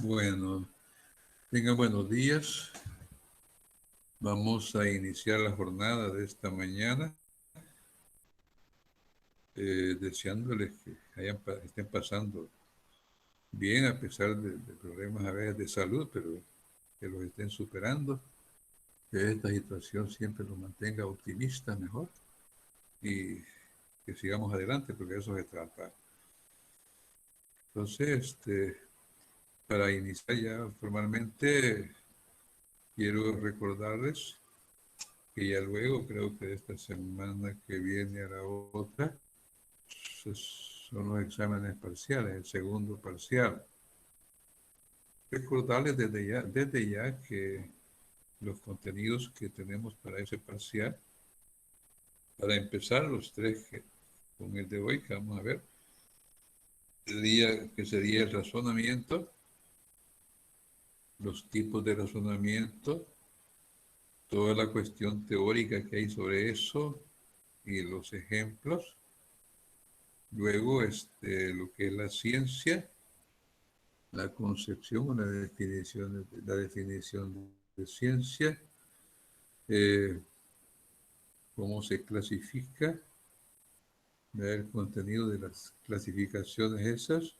Bueno, tengan buenos días. Vamos a iniciar la jornada de esta mañana, deseándoles que estén pasando bien a pesar de problemas a veces de salud, pero que los estén superando, que esta situación siempre los mantenga optimistas mejor y que sigamos adelante, porque de eso se trata. Entonces, para iniciar ya formalmente, quiero recordarles que ya luego, creo que esta semana que viene a la otra, son los exámenes parciales, el segundo parcial. Recordarles desde ya que los contenidos que tenemos para ese parcial, para empezar los tres con el de hoy, que vamos a ver, el día que sería el razonamiento, los tipos de razonamiento, toda la cuestión teórica que hay sobre eso y los ejemplos. Luego, lo que es la ciencia, la concepción o la definición de ciencia, cómo se clasifica, el contenido de las clasificaciones esas,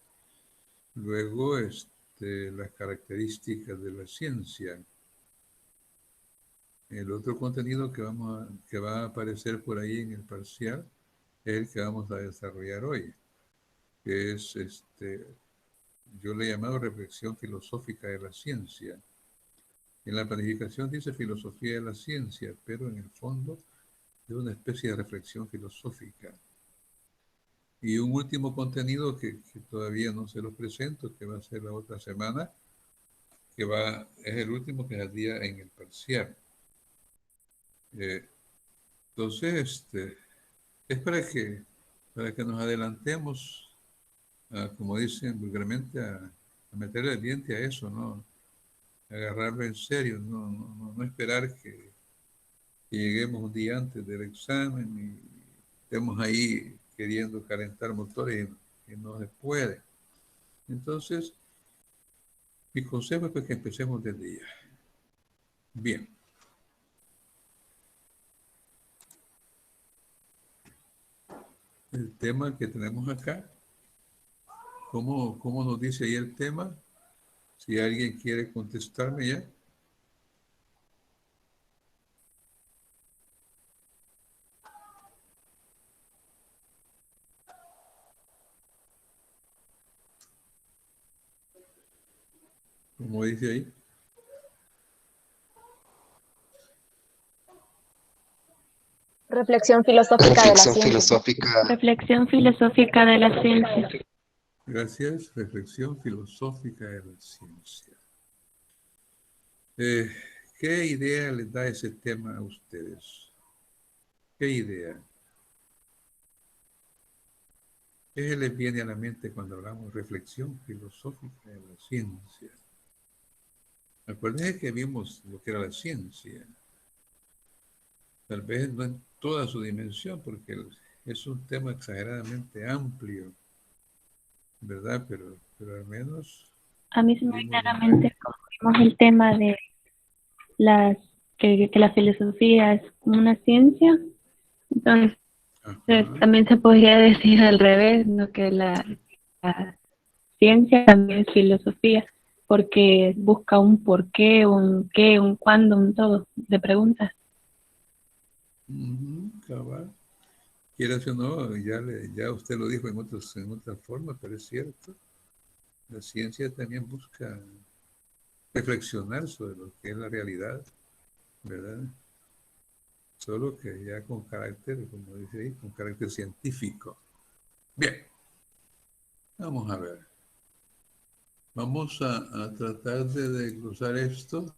luego las características de la ciencia. El otro contenido que va a aparecer por ahí en el parcial es el que vamos a desarrollar hoy, que es yo le he llamado reflexión filosófica de la ciencia. En la planificación dice filosofía de la ciencia, pero en el fondo es una especie de reflexión filosófica. Y un último contenido que todavía no se lo presento, que va a ser la otra semana, es el último que saldría en el parcial. Entonces, es para que nos adelantemos, como dicen vulgarmente, a meterle el diente a eso, ¿no? Agarrarlo en serio, no esperar que lleguemos un día antes del examen y estemos ahí queriendo calentar motores y no se puede. Entonces, mi consejo es pues que empecemos desde ya. Bien. El tema que tenemos acá, ¿cómo nos dice ahí el tema? Si alguien quiere contestarme ya. ¿Cómo dice ahí? Reflexión filosófica de la Reflexión ciencia. filosófica. Reflexión filosófica de la ciencia. Gracias. Reflexión filosófica de la ciencia. ¿Qué idea les da ese tema a ustedes? ¿Qué idea? ¿Qué les viene a la mente cuando hablamos de reflexión filosófica de la ciencia? Acuérdense que vimos lo que era la ciencia. Tal vez no en toda su dimensión, porque es un tema exageradamente amplio, ¿verdad? Pero al menos A mí se me viene vimos a la mente como vimos el tema de las que la filosofía es como una ciencia. Entonces ajá. también se podría decir al revés, ¿no? Que la ciencia también es filosofía, porque busca un por qué, un cuándo, un todo de preguntas. Cabal. Quieras o no, ya usted lo dijo en otra forma, pero es cierto. La ciencia también busca reflexionar sobre lo que es la realidad, ¿verdad? Solo que ya con carácter, como dice ahí, con carácter científico. Bien, vamos a ver. Vamos a tratar de desglosar esto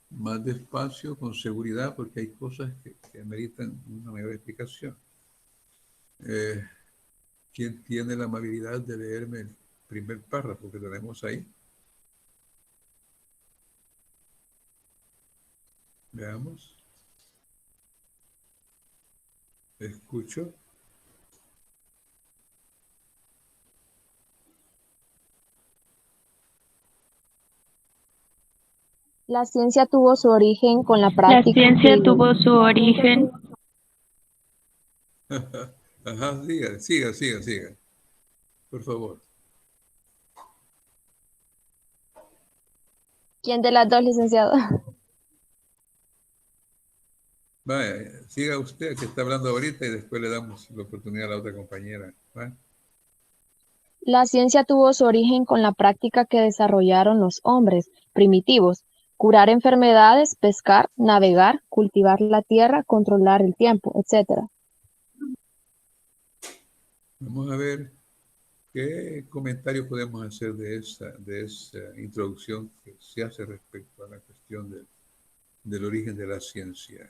más despacio, con seguridad, porque hay cosas que meritan una mayor explicación. Eh, ¿Quién tiene la amabilidad de leerme el primer párrafo que tenemos ahí? Veamos. Escucho. La ciencia tuvo su origen con la La práctica ciencia que tuvo su origen. Ajá, siga, por favor. ¿Quién de las dos, licenciado? Vaya, siga usted que está hablando ahorita y después le damos la oportunidad a la otra compañera. ¿Va? La ciencia tuvo su origen con la práctica que desarrollaron los hombres primitivos: curar enfermedades, pescar, navegar, cultivar la tierra, controlar el tiempo, etc. Vamos a ver qué comentario podemos hacer de esa introducción que se hace respecto a la cuestión del origen de la ciencia.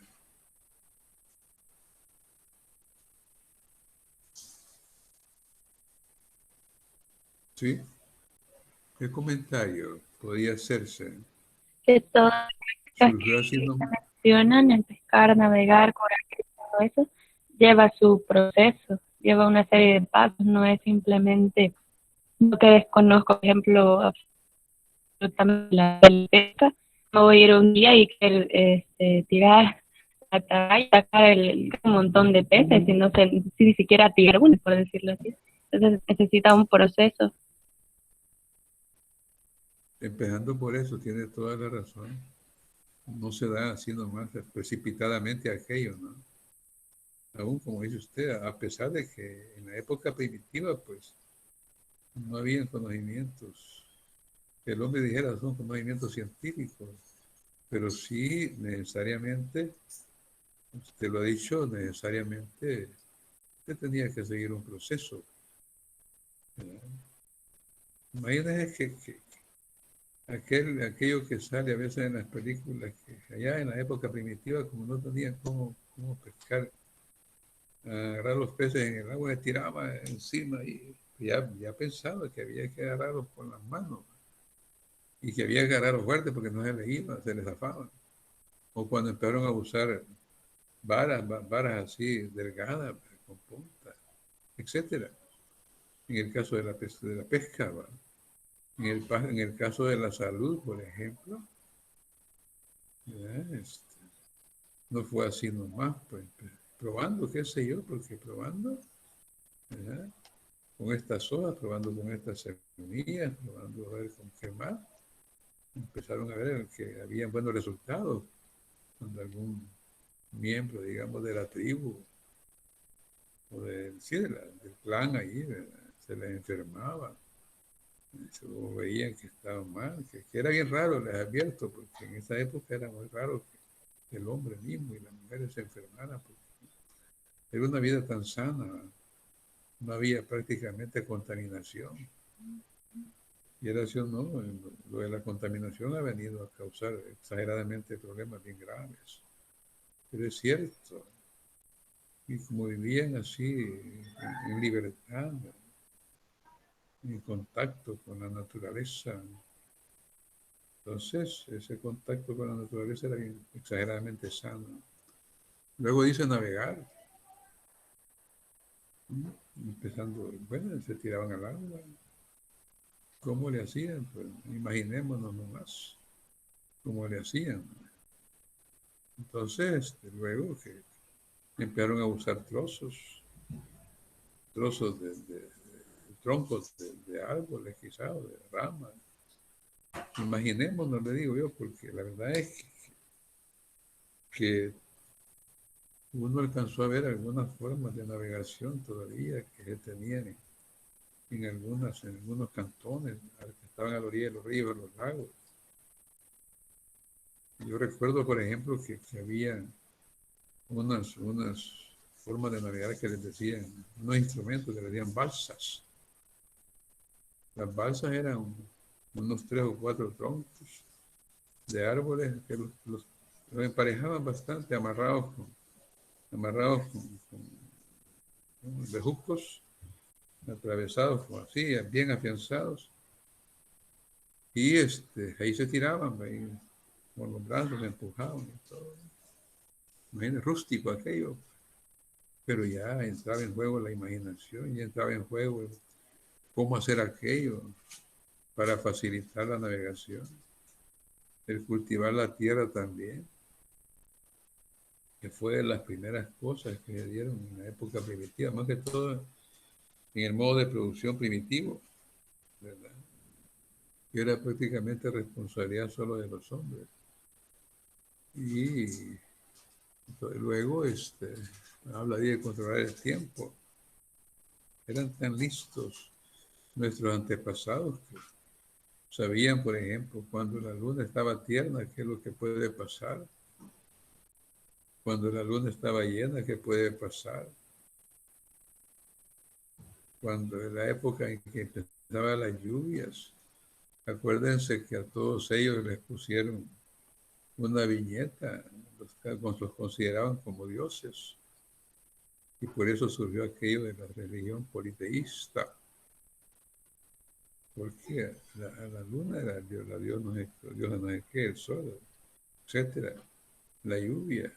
¿Sí? ¿Qué comentario podría hacerse? Que todas las prácticas Surgió así, que ¿no? se mencionan, el pescar, navegar, curar, todo eso, lleva su proceso, lleva una serie de pasos, no es simplemente lo que desconozco, por ejemplo, absolutamente la pesca. No voy a ir un día y querer tirar y sacar un montón de peces, y no sé si ni siquiera tirar uno, por decirlo así. Entonces necesita un proceso. Empezando por eso, tiene toda la razón. No se da así nomás precipitadamente aquello, ¿no? Aún como dice usted, a pesar de que en la época primitiva, pues, no había conocimientos, que el hombre dijera son conocimientos científicos, pero sí necesariamente, usted lo ha dicho, necesariamente usted tenía que seguir un proceso. ¿Verdad? Imagínese que aquello que sale a veces en las películas, que allá en la época primitiva, como no tenían cómo pescar, agarrar los peces en el agua, les tiraba encima y ya pensaba que había que agarrarlos con las manos y que había que agarrarlos fuerte porque no se les iba, se les zafaba. O cuando empezaron a usar varas así delgadas, con punta, etcétera. En el caso de la pesca, ¿va? En el caso de la salud, por ejemplo, ¿ya? No fue así nomás, pues, probando, qué sé yo, porque probando, ¿ya? Con estas hojas, probando con estas semillas, probando a ver con qué más, empezaron a ver que había buenos resultados cuando algún miembro, digamos, de la tribu o sí, del clan ahí, ¿verdad? Se les enfermaba, o veían que estaban mal, que era bien raro, les advierto, porque en esa época era muy raro que el hombre mismo y las mujeres se enfermaran, porque era una vida tan sana, no había prácticamente contaminación. Y era así o no, lo de la contaminación ha venido a causar exageradamente problemas bien graves. Pero es cierto, y como vivían así en libertad, en contacto con la naturaleza, entonces ese contacto con la naturaleza era bien, exageradamente sano. Luego dice navegar, ¿no? Empezando, bueno, se tiraban al agua. ¿Cómo le hacían? Pues imaginémonos nomás cómo le hacían. Entonces, luego que empezaron a usar trozos de troncos de árboles, quizás, o de ramas. Imaginémonos, le digo yo, porque la verdad es que uno alcanzó a ver algunas formas de navegación todavía que se tenían en algunos cantones que estaban a la orilla de los ríos, de los lagos. Yo recuerdo, por ejemplo, que había unas formas de navegar que les decían, unos instrumentos que les decían balsas. Las balsas eran unos 3 o 4 troncos de árboles que los emparejaban bastante, amarrados con bejucos, atravesados como así, bien afianzados, y ahí se tiraban, ahí, con los brazos empujaban y todo. Imagínate, rústico aquello, pero ya entraba en juego la imaginación, ya entraba en juego cómo hacer aquello para facilitar la navegación. el cultivar la tierra también, que fue de las primeras cosas que se dieron en la época primitiva, más que todo en el modo de producción primitivo, ¿verdad? Que era prácticamente responsabilidad solo de los hombres. Y luego habla ahí de controlar el tiempo. Eran tan listos nuestros antepasados que sabían, por ejemplo, cuando la luna estaba tierna, qué es lo que puede pasar. Cuando la luna estaba llena, qué puede pasar. Cuando en la época en que empezaban las lluvias, acuérdense que a todos ellos les pusieron una viñeta, los consideraban como dioses. Y por eso surgió aquello de la religión politeísta. Porque la luna era la Dios no es, Dios no es qué, el sol, etcétera. La lluvia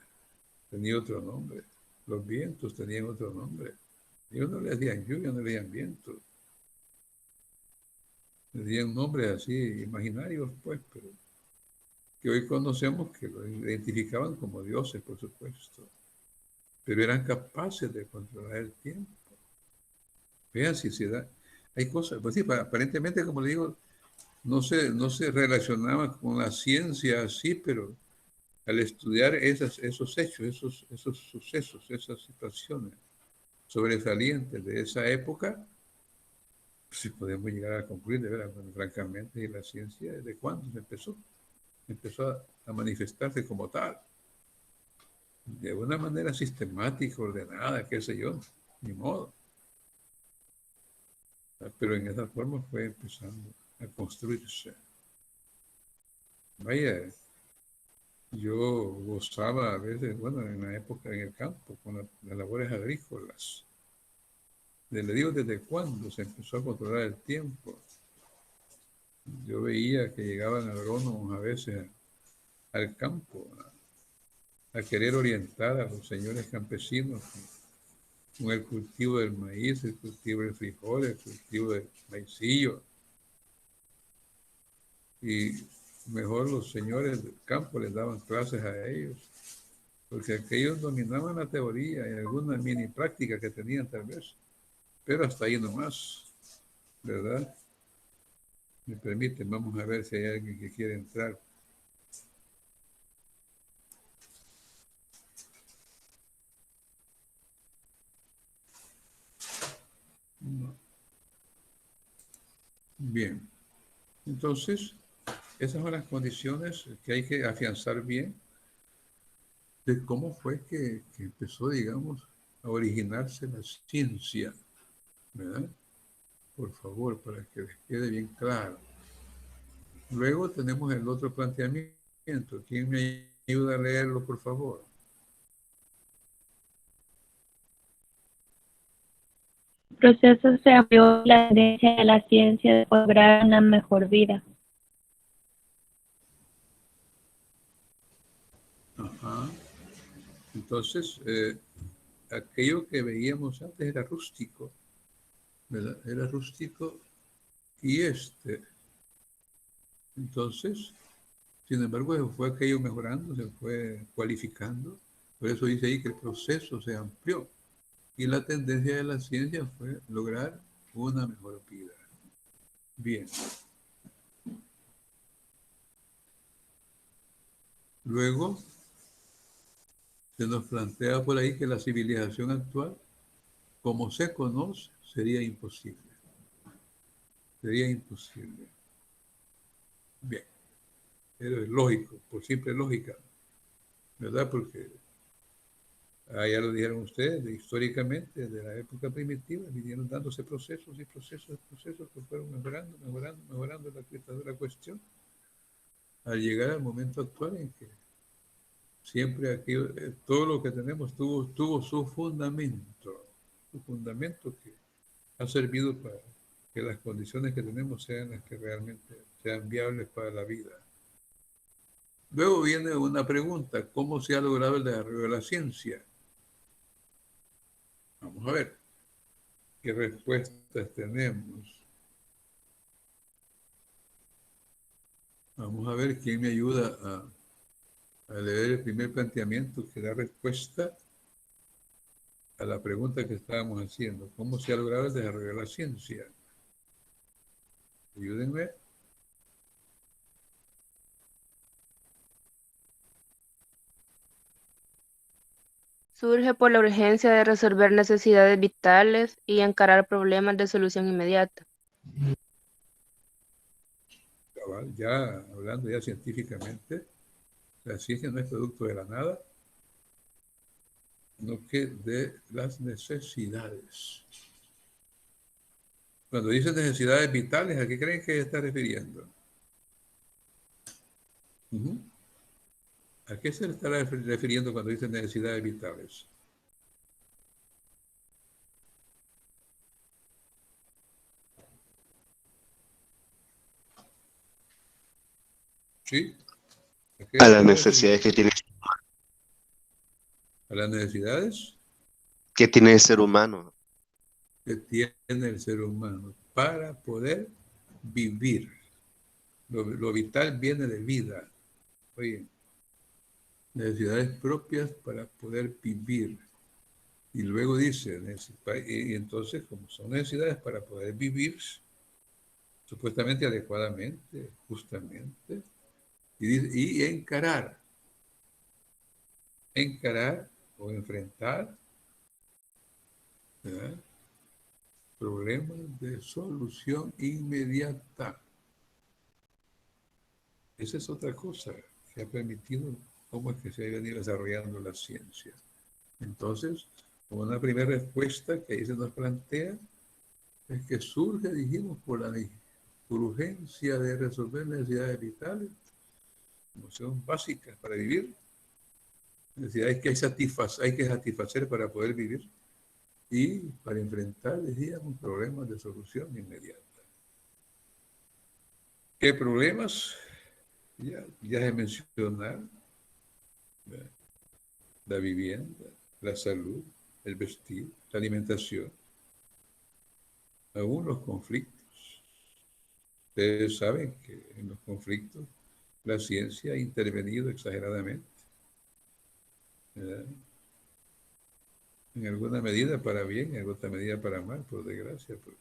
tenía otro nombre. Los vientos tenían otro nombre. Ellos no le decían lluvia, no le decían viento. Le decían nombres así imaginarios, pues, pero que hoy conocemos que lo identificaban como dioses, por supuesto. Pero eran capaces de controlar el tiempo. Vean si se da. Hay cosas, pues sí, aparentemente, como le digo, no se relacionaba con la ciencia así, pero al estudiar esos hechos, esos sucesos, esas situaciones sobresalientes de esa época, pues sí podemos llegar a concluir, de verdad, bueno, francamente, la ciencia, ¿desde cuándo se empezó? Empezó a manifestarse como tal, de una manera sistemática, ordenada, qué sé yo, ni modo. Pero en esa forma fue empezando a construirse. Vaya, yo gozaba a veces, bueno, en la época en el campo, con las labores agrícolas. Le digo desde cuándo se empezó a controlar el tiempo. Yo veía que llegaban agrónomos a veces al campo a querer orientar a los señores campesinos con el cultivo del maíz, el cultivo del frijol, el cultivo del maicillo. Y mejor los señores del campo les daban clases a ellos, porque aquellos dominaban la teoría y alguna mini práctica que tenían tal vez, pero hasta ahí nomás, ¿verdad? Me permiten, vamos a ver si hay alguien que quiere entrar. No. Bien, entonces, esas son las condiciones que hay que afianzar bien de cómo fue que empezó, digamos, a originarse la ciencia, ¿verdad? Por favor, para que les quede bien claro. Luego tenemos el otro planteamiento. ¿Quién me ayuda a leerlo, por favor? El proceso se amplió la tendencia de la ciencia de lograr una mejor vida. Ajá. Entonces, aquello que veíamos antes era rústico, ¿verdad? Era rústico y entonces, sin embargo, se fue aquello mejorando, se fue cualificando. Por eso dice ahí que el proceso se amplió. Y la tendencia de la ciencia fue lograr una mejor vida. Bien. Luego, se nos plantea por ahí que la civilización actual, como se conoce, sería imposible. Sería imposible. Bien. Pero es lógico, por simple lógica, ¿verdad? Porque ya lo dijeron ustedes, históricamente, de la época primitiva, vinieron dándose procesos y procesos y procesos que fueron mejorando la cuestión, al llegar al momento actual en que siempre aquí, todo lo que tenemos tuvo su fundamento que ha servido para que las condiciones que tenemos sean las que realmente sean viables para la vida. Luego viene una pregunta: ¿cómo se ha logrado el desarrollo de la ciencia? Vamos a ver qué respuestas tenemos. Vamos a ver quién me ayuda a leer el primer planteamiento que da respuesta a la pregunta que estábamos haciendo. ¿Cómo se ha logrado el desarrollo de la ciencia? Ayúdenme. Surge por la urgencia de resolver necesidades vitales y encarar problemas de solución inmediata. Ya hablando ya científicamente, la ciencia no es producto de la nada, sino que de las necesidades. Cuando dice necesidades vitales, ¿a qué creen que se está refiriendo? ¿A qué se le estará refiriendo cuando dice necesidades vitales? ¿Sí? A las necesidades que tiene. ¿A las necesidades? Que tiene el ser humano. Que tiene el ser humano para poder vivir. Lo vital viene de vida. Oye, necesidades propias para poder vivir. Y luego dice, y entonces, como son necesidades para poder vivir, supuestamente adecuadamente, justamente, y encarar o enfrentar, ¿verdad?, problemas de solución inmediata. Esa es otra cosa que ha permitido cómo es que se ha venido desarrollando la ciencia. Entonces, como una primera respuesta que ahí se nos plantea, es que surge, dijimos, por urgencia de resolver necesidades vitales, como son básicas para vivir, necesidades que hay que satisfacer para poder vivir, y para enfrentar, decíamos, problemas de solución inmediata. ¿Qué problemas? Ya se mencionaron: la vivienda, la salud, el vestir, la alimentación, aún los conflictos. Ustedes saben que en los conflictos la ciencia ha intervenido exageradamente, ¿verdad?, en alguna medida para bien, en alguna medida para mal, por desgracia, porque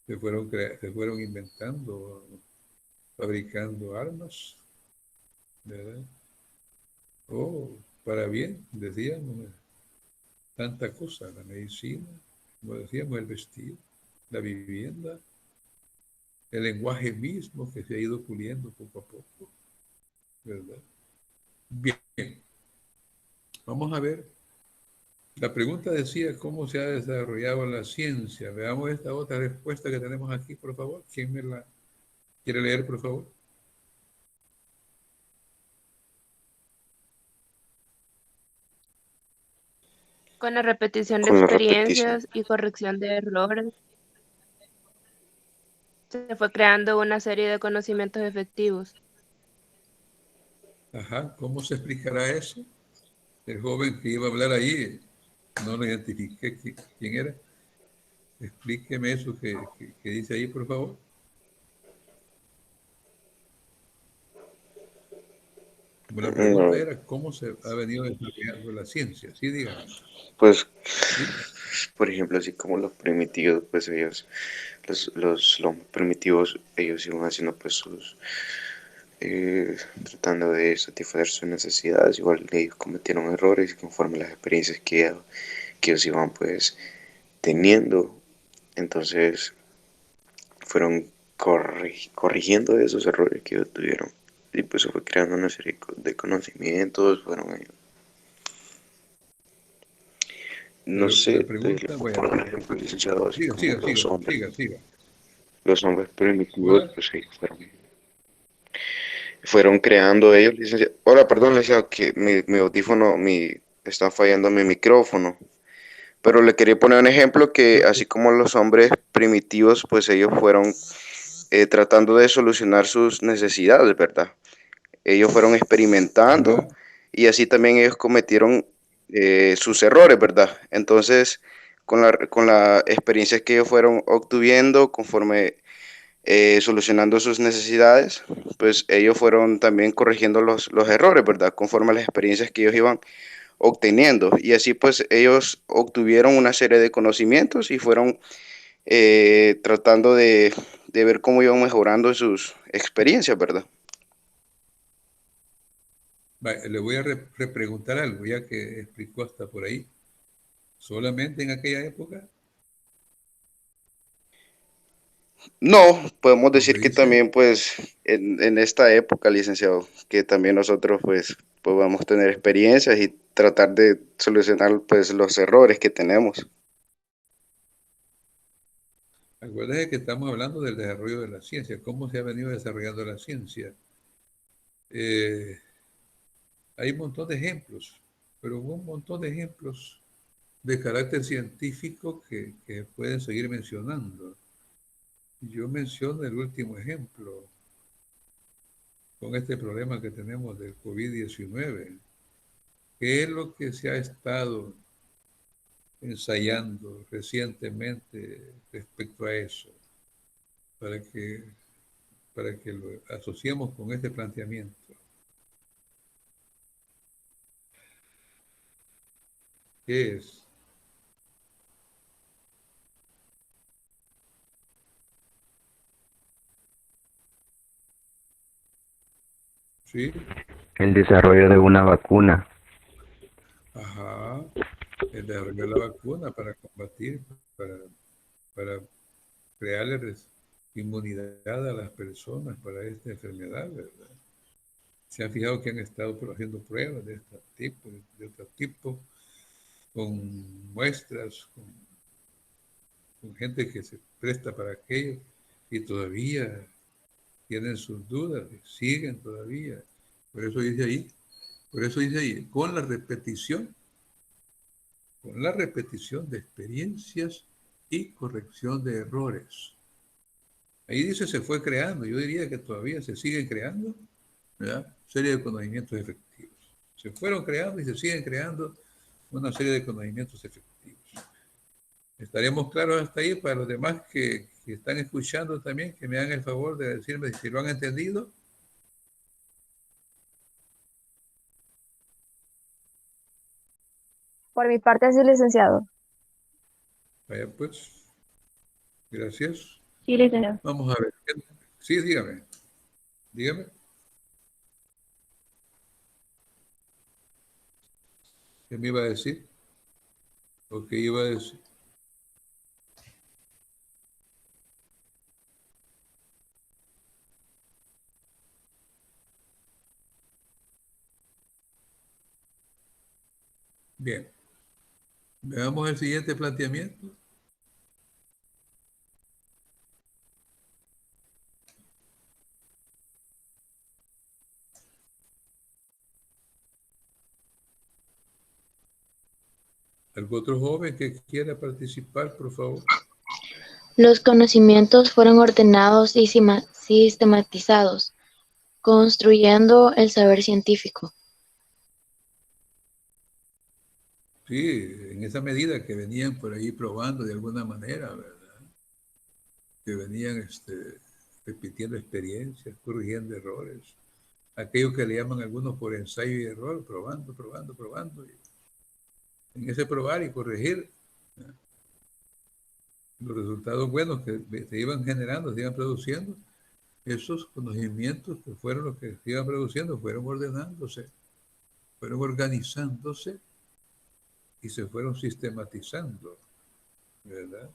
se fueron inventando, fabricando armas, ¿verdad? O para bien, decíamos, tanta cosa: la medicina, como decíamos, el vestir, la vivienda, el lenguaje mismo que se ha ido puliendo poco a poco, ¿verdad? Bien, vamos a ver. La pregunta decía cómo se ha desarrollado la ciencia. Veamos esta otra respuesta que tenemos aquí, por favor. ¿Quién me la quiere leer, por favor? Con la repetición de experiencias y corrección de errores, se fue creando una serie de conocimientos efectivos. Ajá, ¿cómo se explicará eso? El joven que iba a hablar ahí, no lo identifiqué quién era. Explíqueme eso que dice ahí, por favor. La pregunta era cómo se ha venido desarrollando la ciencia. Sí, dígame. Pues, ¿Sí? por ejemplo, así como los primitivos, pues ellos, los primitivos, ellos iban haciendo pues sus, tratando de satisfacer sus necesidades. Igual ellos cometieron errores y conforme las experiencias que ellos iban pues teniendo, entonces fueron corrigiendo esos errores que ellos tuvieron. Y pues se fue creando una serie de conocimientos, fueron ellos. No sé, la pregunta, por ejemplo, licenciado, así como los hombres. Siga. Los hombres primitivos, pues ahí fueron creando ellos, licenciado. Hola, perdón, licenciado, que mi audífono, está fallando mi micrófono. Pero le quería poner un ejemplo que así como los hombres primitivos, pues ellos fueron tratando de solucionar sus necesidades, ¿verdad? Ellos fueron experimentando. Ajá. Y así también ellos cometieron sus errores, ¿verdad? Entonces, con la experiencia que ellos fueron obteniendo conforme solucionando sus necesidades, pues ellos fueron también corrigiendo los errores, ¿verdad? Conforme a las experiencias que ellos iban obteniendo. Y así pues ellos obtuvieron una serie de conocimientos y fueron tratando de ver cómo iban mejorando sus experiencias, ¿verdad? Le voy a repreguntar algo, ya que explicó hasta por ahí. ¿Solamente en aquella época? No, podemos Porque decir que dice, también pues en esta época, licenciado, que también nosotros pues podamos tener experiencias y tratar de solucionar pues los errores que tenemos. acuérdate que estamos hablando del desarrollo de la ciencia, cómo se ha venido desarrollando la ciencia. Eh, Hay un montón de ejemplos, pero un montón de ejemplos de carácter científico que pueden seguir mencionando. Yo menciono el último ejemplo con este problema que tenemos del COVID-19. ¿Qué es lo que se ha estado ensayando recientemente respecto a eso? Para que, para que lo asociemos con este planteamiento. ¿Qué es? ¿Sí? El desarrollo de una vacuna. Ajá. El desarrollo de la vacuna para combatir, para, para crearle inmunidad a las personas para esta enfermedad, ¿verdad? Se han fijado que han estado haciendo pruebas de este tipo, de otro tipo, con muestras, con gente que se presta para aquello y todavía tienen sus dudas, siguen todavía. Por eso dice ahí, con la repetición de experiencias y corrección de errores. Ahí dice se fue creando, yo diría que todavía se siguen creando, ¿verdad? Serie de conocimientos efectivos. Se fueron creando y se siguen creando una serie de conocimientos efectivos. Estaremos claros hasta ahí para los demás que están escuchando también, que me hagan el favor de decirme si lo han entendido. Por mi parte, sí, licenciado. Vaya pues, gracias. Sí, licenciado. Vamos a ver. Sí, dígame. Dígame. ¿Qué me iba a decir? ¿O qué iba a decir? Bien. Veamos el siguiente planteamiento. ¿Algún otro joven que quiera participar, por favor? Los conocimientos fueron ordenados y sistematizados, construyendo el saber científico. Sí, en esa medida que venían por ahí probando de alguna manera, ¿verdad? Que venían repitiendo experiencias, corrigiendo errores. Aquello que le llaman algunos por ensayo y error, probando, probando, probando. Y en ese probar y corregir, ¿verdad? Los resultados buenos que se iban generando, se iban produciendo, esos conocimientos que fueron los que se iban produciendo, fueron ordenándose, fueron organizándose y se fueron sistematizando, ¿verdad?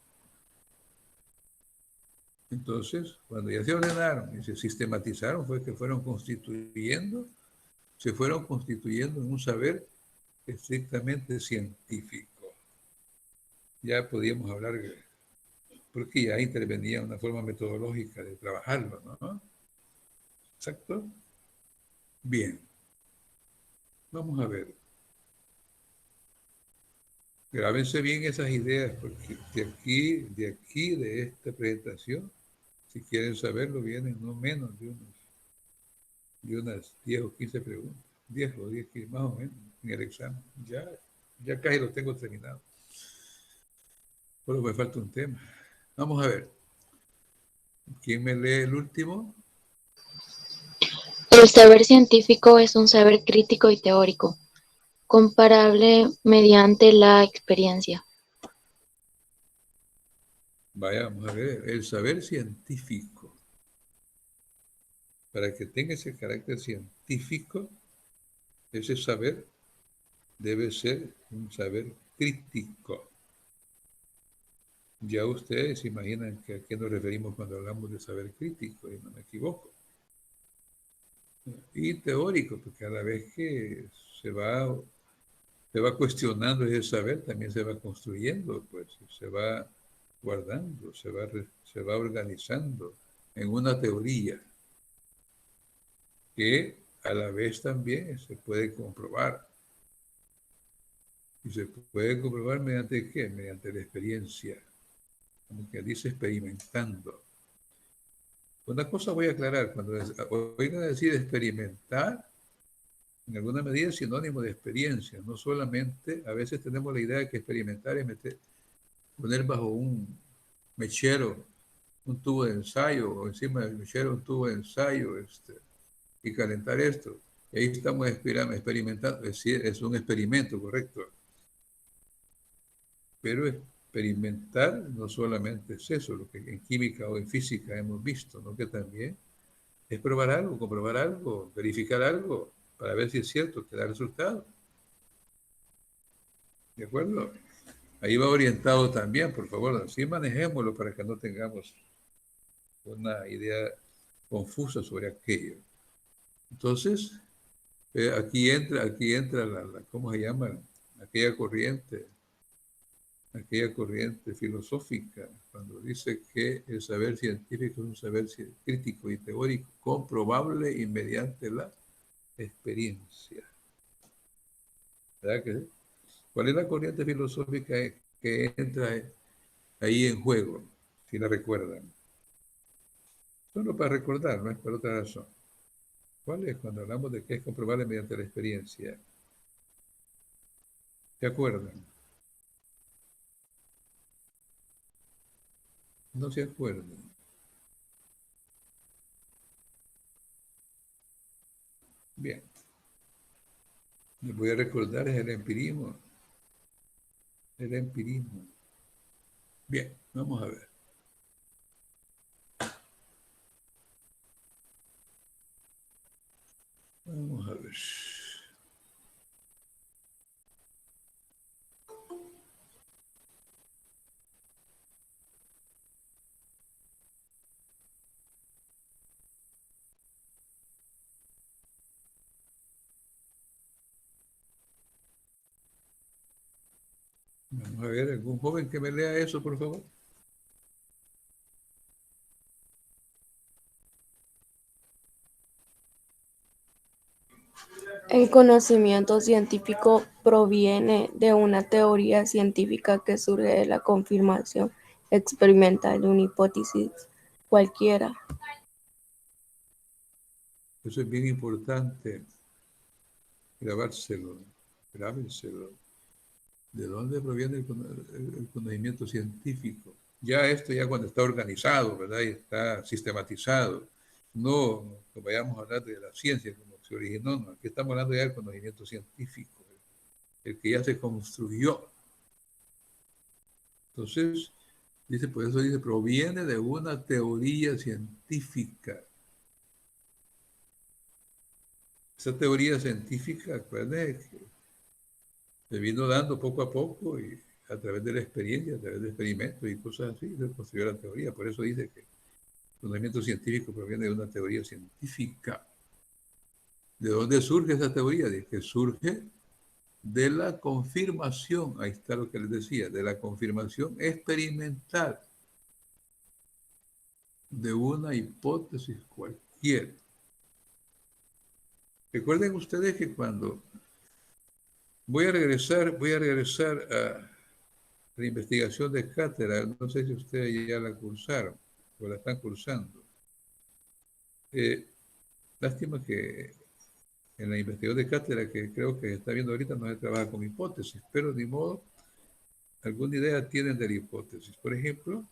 Entonces, cuando ya se ordenaron y se sistematizaron, fue que se fueron constituyendo en un saber estrictamente científico. Ya podíamos hablar, porque ya intervenía una forma metodológica de trabajarlo, ¿no? Exacto. Bien, vamos a ver. Grábense bien esas ideas, porque de esta presentación, si quieren saberlo, vienen no menos de unas 10 o 15 preguntas. 10 o 10, más o menos, en el examen. Ya casi lo tengo terminado. Solo me falta un tema. Vamos a ver. ¿Quién me lee el último? El saber científico es un saber crítico y teórico, comparable mediante la experiencia. Vaya, vamos a ver. El saber científico. Para que tenga ese carácter científico, ese saber debe ser un saber crítico. Ya ustedes se imaginan que a qué nos referimos cuando hablamos de saber crítico, y no me equivoco. Y teórico, porque a la vez que se va cuestionando ese saber, también se va construyendo, pues, se va guardando, se va organizando en una teoría que a la vez también se puede comprobar. Y se puede comprobar mediante ¿qué? Mediante la experiencia, como que dice experimentando. Una cosa voy a aclarar, cuando oigan decir experimentar, en alguna medida es sinónimo de experiencia, no solamente, a veces tenemos la idea de que experimentar es poner bajo un mechero un tubo de ensayo, o encima del mechero un tubo de ensayo, y calentar esto. Y ahí estamos experimentando, es decir, es un experimento, correcto. Pero experimentar no solamente es eso, lo que en química o en física hemos visto, ¿no? Que también es probar algo, comprobar algo, verificar algo, para ver si es cierto, que da resultado. ¿De acuerdo? Ahí va orientado también, por favor, así manejémoslo para que no tengamos una idea confusa sobre aquello. Entonces, aquí entra ¿cómo se llama? Aquella corriente filosófica, cuando dice que el saber científico es un saber crítico y teórico, comprobable y mediante la experiencia. ¿Verdad que sí? ¿Cuál es la corriente filosófica que entra ahí en juego, si la recuerdan? Solo para recordar, no es por otra razón. ¿Cuál es cuando hablamos de que es comprobable mediante la experiencia? ¿Se acuerdan? No se acuerdan. Bien. Les voy a recordar, es el empirismo. El empirismo. Bien, vamos a ver. Vamos a ver. Vamos a ver, algún joven que me lea eso, por favor. El conocimiento científico proviene de una teoría científica que surge de la confirmación experimental de una hipótesis cualquiera. Eso es bien importante. Grabárselo. Grábenselo. ¿De dónde proviene el conocimiento científico? Ya esto, ya cuando está organizado, ¿verdad? Y está sistematizado. No que vayamos a hablar de la ciencia como se originó, no. Aquí estamos hablando ya del conocimiento científico, el que ya se construyó. Entonces, dice, por eso dice, proviene de una teoría científica. Esa teoría científica, acuérdense que se vino dando poco a poco y a través de la experiencia, a través de experimentos y cosas así, se construyó la teoría. Por eso dice que el conocimiento científico proviene de una teoría científica. ¿De dónde surge esa teoría? De que surge de la confirmación, ahí está lo que les decía, de la confirmación experimental de una hipótesis cualquiera. Recuerden ustedes que cuando voy a regresar a la investigación de cátedra, no sé si ustedes ya la cursaron o la están cursando. Lástima que en la investigación de cátedra que creo que está viendo ahorita no se trabaja con hipótesis, pero ni modo, alguna idea tienen de la hipótesis. Por ejemplo,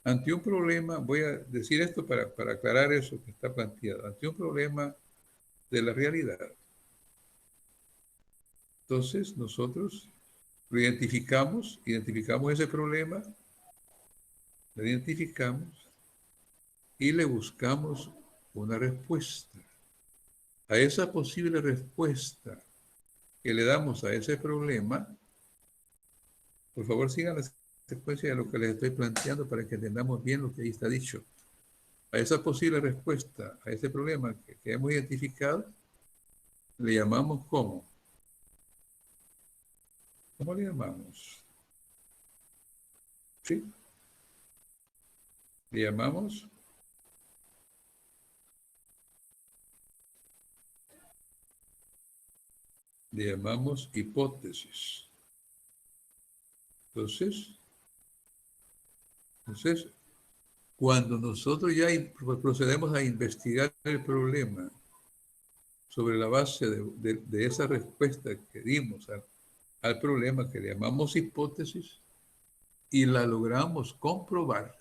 Ante un problema, voy a decir esto para aclarar eso que está planteado, ante un problema de la realidad. Entonces, nosotros lo identificamos ese problema, lo identificamos y le buscamos una respuesta. A esa posible respuesta que le damos a ese problema, por favor sigan la secuencia de lo que les estoy planteando para que entendamos bien lo que ahí está dicho. A esa posible respuesta, a ese problema que hemos identificado, le llamamos ¿cómo? ¿Cómo le llamamos? ¿Sí? Le llamamos hipótesis. Entonces, cuando nosotros ya procedemos a investigar el problema sobre la base de esa respuesta que dimos al problema que le llamamos hipótesis y la logramos comprobar,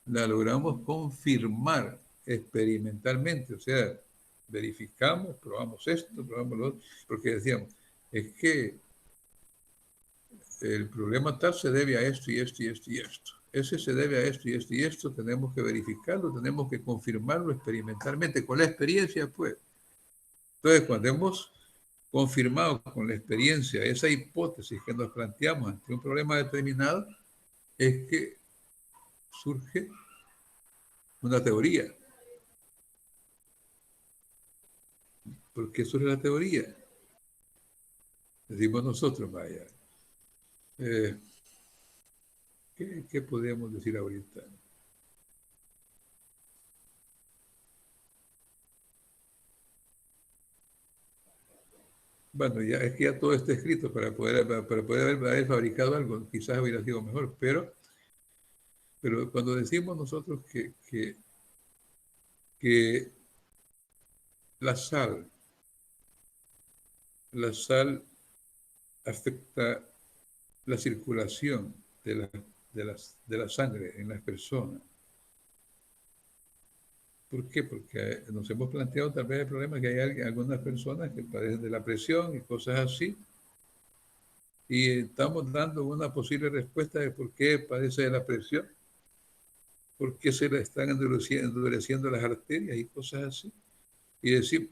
la logramos confirmar experimentalmente, o sea, verificamos, probamos esto, probamos lo otro, porque decíamos, es que el problema tal se debe a esto y esto y esto y esto. Ese se debe a esto y esto y esto, tenemos que verificarlo, tenemos que confirmarlo experimentalmente, con la experiencia, pues. Entonces, cuando hemos confirmado con la experiencia esa hipótesis que nos planteamos ante un problema determinado, es que surge una teoría. ¿Por qué surge la teoría? Decimos nosotros, vaya. ¿Qué podemos decir ahorita? Bueno, ya es que ya todo está escrito para poder haber fabricado algo, quizás hubiera sido mejor, pero cuando decimos nosotros que la sal afecta la circulación de la sangre en las personas. ¿Por qué? Porque nos hemos planteado tal vez el problema que hay algunas personas que padecen de la presión y cosas así, y estamos dando una posible respuesta de por qué padece de la presión, por qué se le están endureciendo las arterias y cosas así. Y decimos,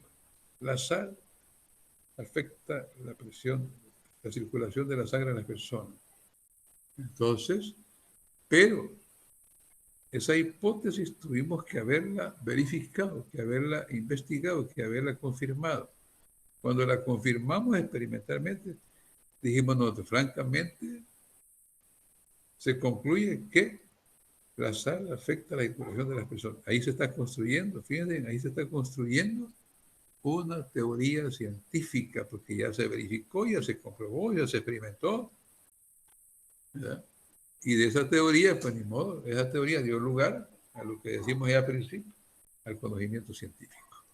la sal afecta la presión, la circulación de la sangre en las personas. Entonces, pero esa hipótesis tuvimos que haberla verificado, que haberla investigado, que haberla confirmado. Cuando la confirmamos experimentalmente, dijimos nosotros, francamente, se concluye que la sal afecta la circulación de las personas. Ahí se está construyendo, fíjense, ahí se está construyendo una teoría científica, porque ya se verificó, ya se comprobó, ya se experimentó, ¿verdad? Y de esa teoría, pues ni modo, esa teoría dio lugar a lo que decimos ya al principio, al conocimiento científico.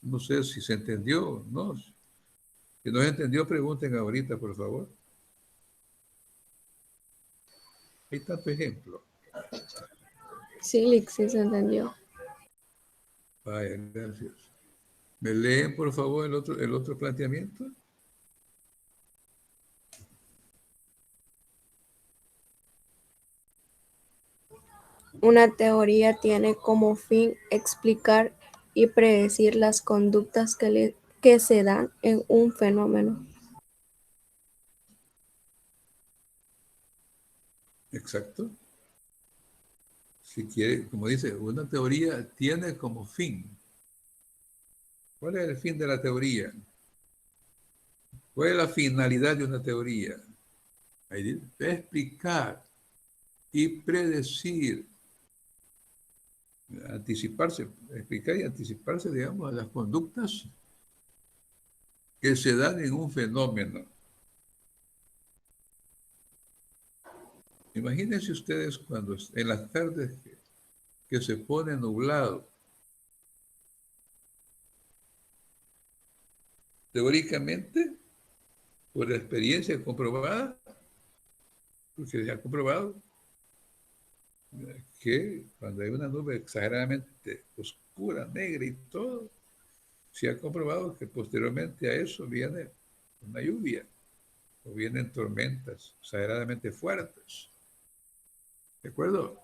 No sé si se entendió o no. Si no se entendió, pregunten ahorita, por favor. Hay tanto ejemplo. Sí, sí se entendió. Vaya, gracias. ¿Me leen, por favor, el otro planteamiento? Una teoría tiene como fin explicar y predecir las conductas que se dan en un fenómeno. Exacto. Si quiere, como dice, una teoría tiene como fin. ¿Cuál es el fin de la teoría? ¿Cuál es la finalidad de una teoría? Ahí dice, explicar y predecir, anticiparse, explicar y anticiparse, digamos, a las conductas que se dan en un fenómeno. Imagínense ustedes cuando en las tardes que se pone nublado. Teóricamente, por la experiencia comprobada, porque se ha comprobado, que cuando hay una nube exageradamente oscura, negra y todo, se ha comprobado que posteriormente a eso viene una lluvia o vienen tormentas exageradamente fuertes. ¿De acuerdo?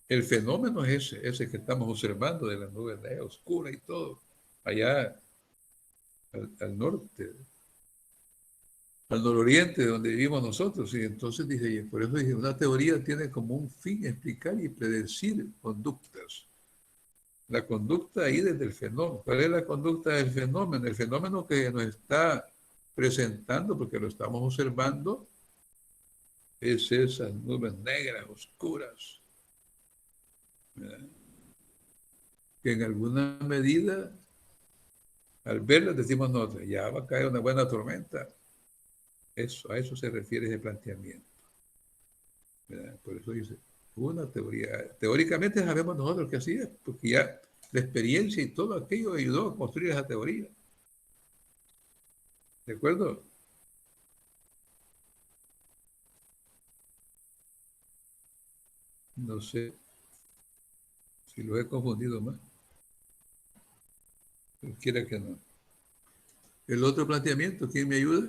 El fenómeno es ese que estamos observando de la nube negra oscura y todo, allá al norte, al nororiente de donde vivimos nosotros. Y entonces dije, y por eso dije, una teoría tiene como un fin explicar y predecir conductas. La conducta ahí desde el fenómeno. ¿Cuál es la conducta del fenómeno? El fenómeno que nos está presentando, porque lo estamos observando, es esas nubes negras, oscuras, ¿verdad? Que en alguna medida, al verlas, decimos, no, ya va a caer una buena tormenta. Eso, a eso se refiere ese planteamiento, ¿verdad? Por eso dice, una teoría. Teóricamente sabemos nosotros que así es, porque ya la experiencia y todo aquello ayudó a construir esa teoría. ¿De acuerdo? No sé si lo he confundido más. Quiera que no. El otro planteamiento, ¿quién me ayuda?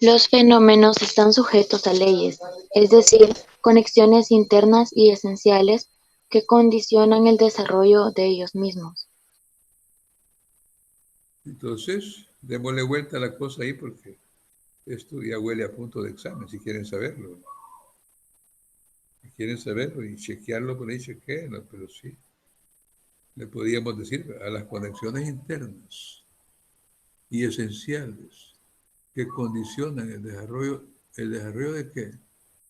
Los fenómenos están sujetos a leyes, es decir, conexiones internas y esenciales que condicionan el desarrollo de ellos mismos. Entonces, démosle vuelta a la cosa ahí porque esto ya huele a punto de examen, si quieren saberlo. Si quieren saberlo y chequearlo por ahí, chequeenlo, pero sí. Le podríamos decir a las conexiones internas y esenciales que condicionan ¿el desarrollo de qué?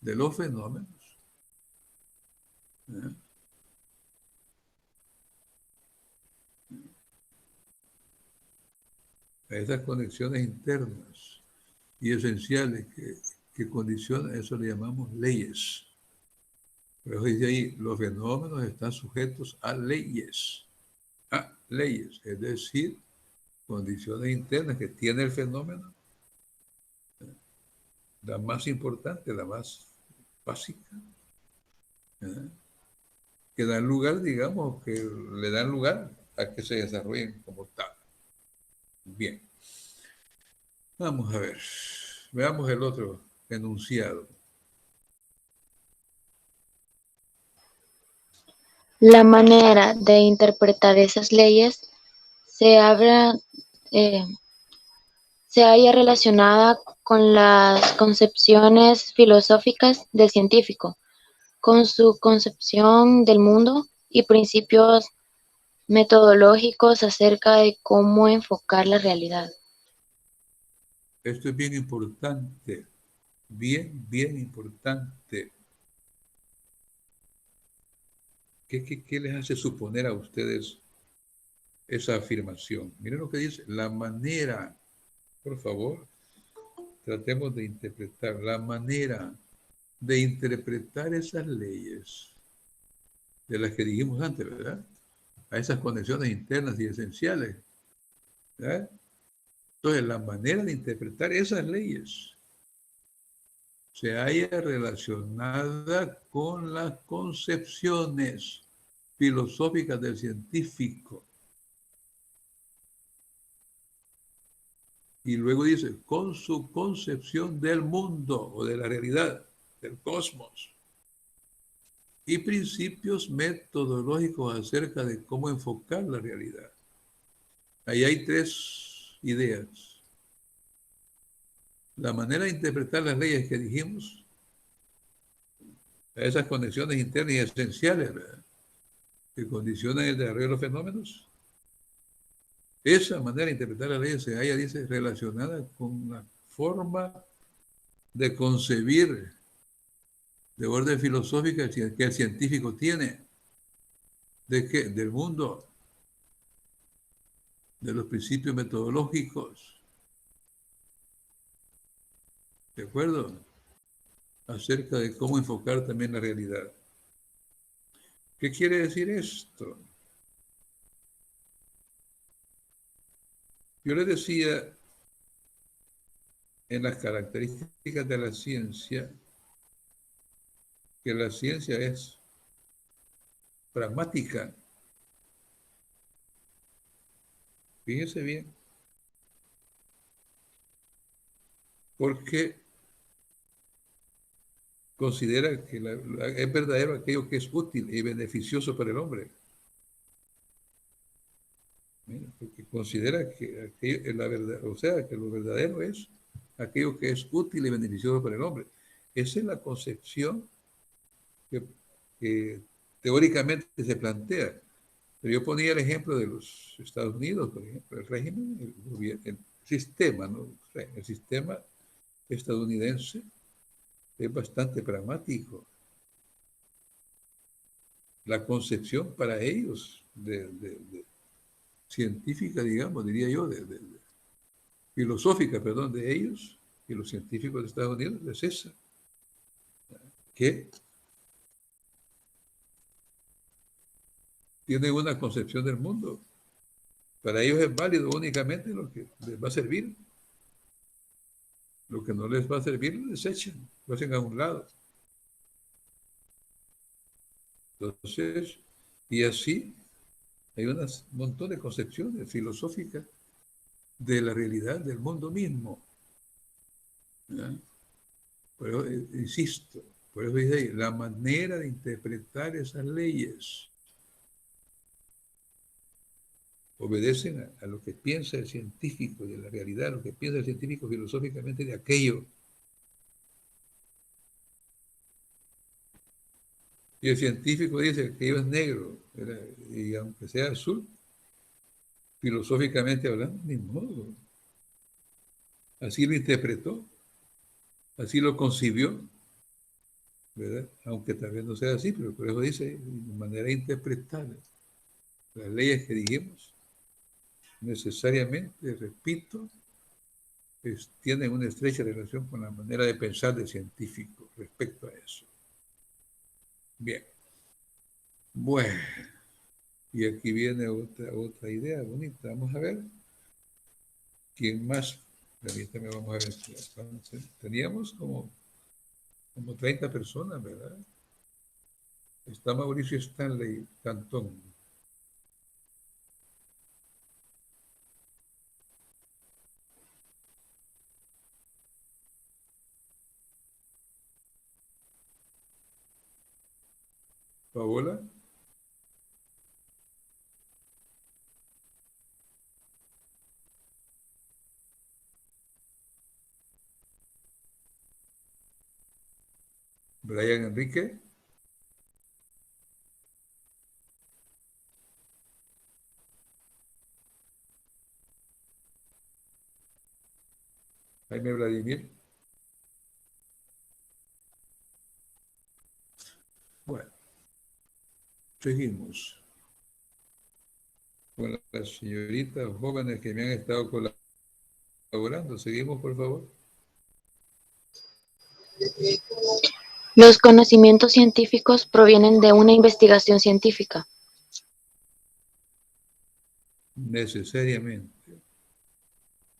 De los fenómenos. ¿Eh? A esas conexiones internas y esenciales que condicionan, eso le llamamos leyes. Por eso dice ahí, los fenómenos están sujetos a leyes. A leyes, es decir, condiciones internas que tiene el fenómeno, la más importante, la más básica, ¿eh? Que dan lugar, digamos, que le dan lugar a que se desarrollen como tal. Bien, vamos a ver, veamos el otro enunciado. La manera de interpretar esas leyes se, eh, se halla relacionada con las concepciones filosóficas del científico, con su concepción del mundo y principios metodológicos acerca de cómo enfocar la realidad. Esto es bien importante, bien importante. ¿Qué les hace suponer a ustedes esa afirmación? Miren lo que dice, la manera, por favor, tratemos de interpretar la manera de interpretar esas leyes de las que dijimos antes, ¿verdad? A esas conexiones internas y esenciales, ¿verdad? Entonces, la manera de interpretar esas leyes se halla relacionada con las concepciones filosóficas del científico. Y luego dice, con su concepción del mundo o de la realidad, del cosmos. Y principios metodológicos acerca de cómo enfocar la realidad. Ahí hay tres ideas. La manera de interpretar las leyes que dijimos, esas conexiones internas y esenciales, ¿verdad?, que condicionan el desarrollo de los fenómenos. Esa manera de interpretar las leyes se halla, dice, relacionada con la forma de concebir de orden filosófica que el científico tiene. ¿De qué? Del mundo, de los principios metodológicos, ¿de acuerdo? Acerca de cómo enfocar también la realidad. ¿Qué quiere decir esto? Yo les decía en las características de la ciencia que la ciencia es pragmática. Fíjense bien, porque considera que es verdadero aquello que es útil y beneficioso para el hombre. Porque considera que la verdad, o sea, que lo verdadero es aquello que es útil y beneficioso para el hombre. Esa es la concepción que teóricamente se plantea. Pero yo ponía el ejemplo de los Estados Unidos, por ejemplo, el régimen, el sistema, ¿no? El sistema estadounidense es bastante pragmático. La concepción para ellos científica, digamos, diría yo, filosófica, perdón, de ellos y los científicos de Estados Unidos es esa, que tienen una concepción del mundo. Para ellos es válido únicamente lo que les va a servir. Lo que no les va a servir lo desechan, lo hacen a un lado. Entonces, y así hay un montón de concepciones filosóficas de la realidad del mundo mismo. ¿Ya? Pero, insisto, por eso dice ahí, la manera de interpretar esas leyes obedecen a lo que piensa el científico de la realidad, lo que piensa el científico filosóficamente de aquello. Y el científico dice que aquello es negro, y aunque sea azul, filosóficamente hablando, ni modo. Así lo interpretó, así lo concibió, ¿verdad? Aunque tal vez no sea así, pero por eso dice, de manera interpretable. Las leyes que dijimos, necesariamente, repito, tienen una estrecha relación con la manera de pensar del científico respecto a eso. Bien. Bueno, y aquí viene otra idea bonita. Vamos a ver. ¿Quién más? Permítame, vamos a ver. Teníamos como 30 personas, ¿verdad? Está Mauricio Stanley Cantón. Paola. Brian Enrique. Jaime Vladimir. Bueno, seguimos con las señoritas jóvenes que me han estado colaborando. Seguimos, por favor. Los conocimientos científicos provienen de una investigación científica. Necesariamente.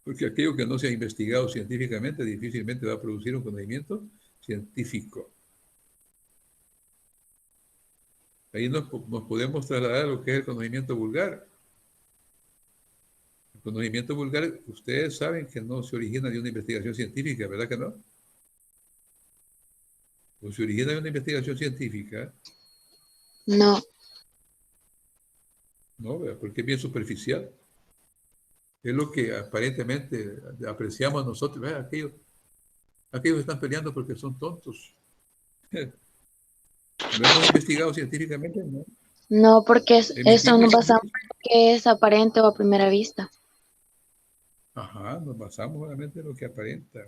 Porque aquello que no se ha investigado científicamente difícilmente va a producir un conocimiento científico. Ahí nos podemos trasladar a lo que es el conocimiento vulgar. El conocimiento vulgar, ustedes saben que no se origina de una investigación científica, ¿verdad que no? O se origina de una investigación científica. No. No, porque es bien superficial. Es lo que aparentemente apreciamos nosotros. Aquellos están peleando porque son tontos. ¿Lo hemos investigado científicamente? No. No, porque eso nos basamos en lo que es aparente o a primera vista. Ajá, nos basamos solamente en lo que aparenta,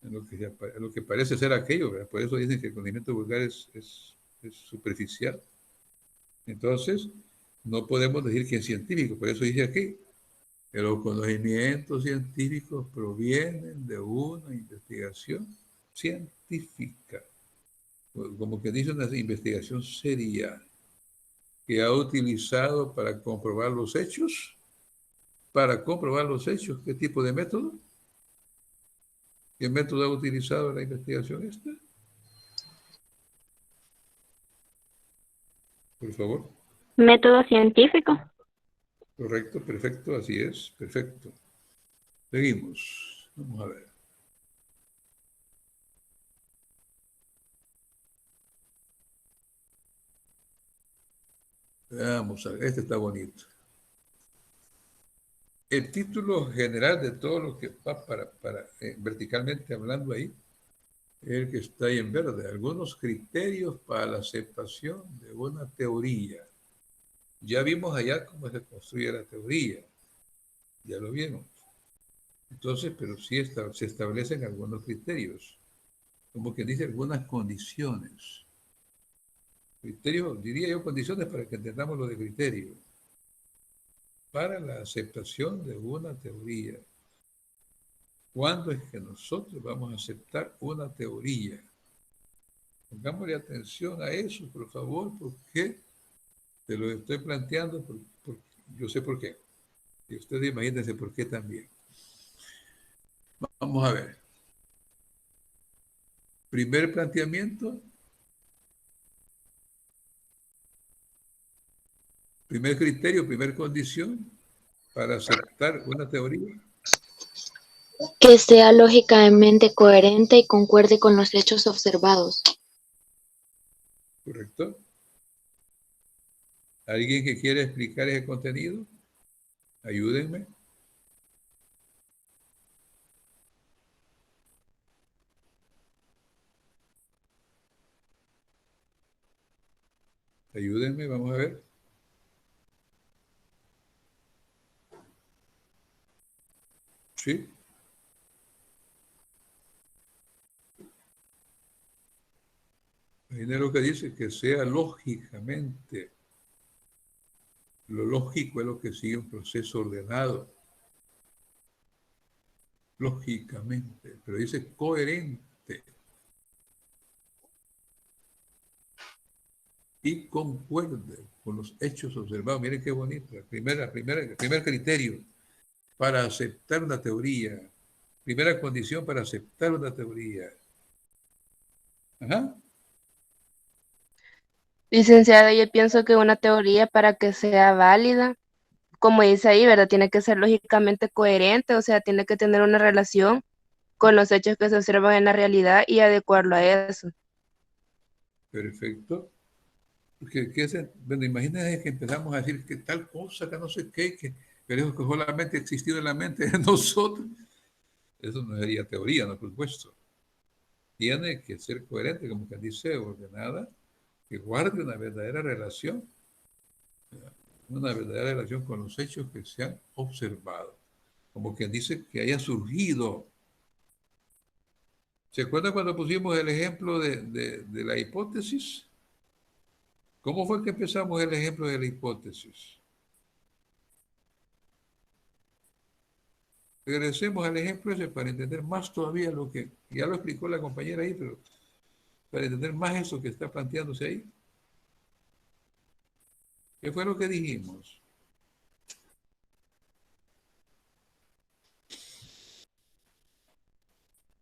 en lo que parece ser aquello, ¿verdad? Por eso dicen que el conocimiento vulgar es superficial. Entonces, no podemos decir que es científico, por eso dice aquí, que los conocimientos científicos provienen de una investigación científica, como que dice una investigación seria, que ha utilizado para comprobar los hechos. Para comprobar los hechos, ¿qué tipo de método? ¿Qué método ha utilizado la investigación esta? Por favor. Método científico. Correcto, perfecto, así es, perfecto. Seguimos. Vamos a ver. Vamos a ver, este está bonito. El título general de todo lo que va verticalmente hablando ahí es el que está ahí en verde. Algunos criterios para la aceptación de una teoría. Ya vimos allá cómo se construye la teoría. Ya lo vieron. Entonces, pero sí se establecen algunos criterios. Como que dice algunas condiciones. Criterios, diría yo, condiciones para que entendamos lo de criterio. Para la aceptación de una teoría. ¿Cuándo es que nosotros vamos a aceptar una teoría? Pongámosle atención a eso, por favor, porque te lo estoy planteando, yo sé por qué. Y ustedes imagínense por qué también. Vamos a ver. Primer planteamiento. Primer criterio, primera condición para aceptar una teoría. Que sea lógicamente coherente y concuerde con los hechos observados. ¿Correcto? ¿Alguien que quiera explicar ese contenido? Ayúdenme. Ayúdenme, vamos a ver. ¿Sí? Imagínense lo que dice, que sea lógicamente. Lo lógico es lo que sigue un proceso ordenado. Lógicamente. Pero dice coherente. Y concuerde con los hechos observados. Miren qué bonito. El primer criterio para aceptar una teoría. Primera condición para aceptar una teoría. Ajá. Licenciada, yo pienso que una teoría para que sea válida, como dice ahí, ¿verdad? Tiene que ser lógicamente coherente, o sea, tiene que tener una relación con los hechos que se observan en la realidad y adecuarlo a eso. Perfecto. Porque, bueno, imagínense que empezamos a decir que tal cosa, que no sé qué, pero eso que solamente ha existido en la mente de nosotros. Eso no sería teoría, no, por supuesto. Tiene que ser coherente, como que dice, ordenada, que guarde una verdadera relación con los hechos que se han observado. Como quien dice que haya surgido. ¿Se acuerdan cuando pusimos el ejemplo de la hipótesis? ¿Cómo fue que empezamos el ejemplo de la hipótesis? Regresemos al ejemplo ese para entender más todavía lo que ya lo explicó la compañera ahí, pero para entender más eso que está planteándose ahí. ¿Qué fue lo que dijimos?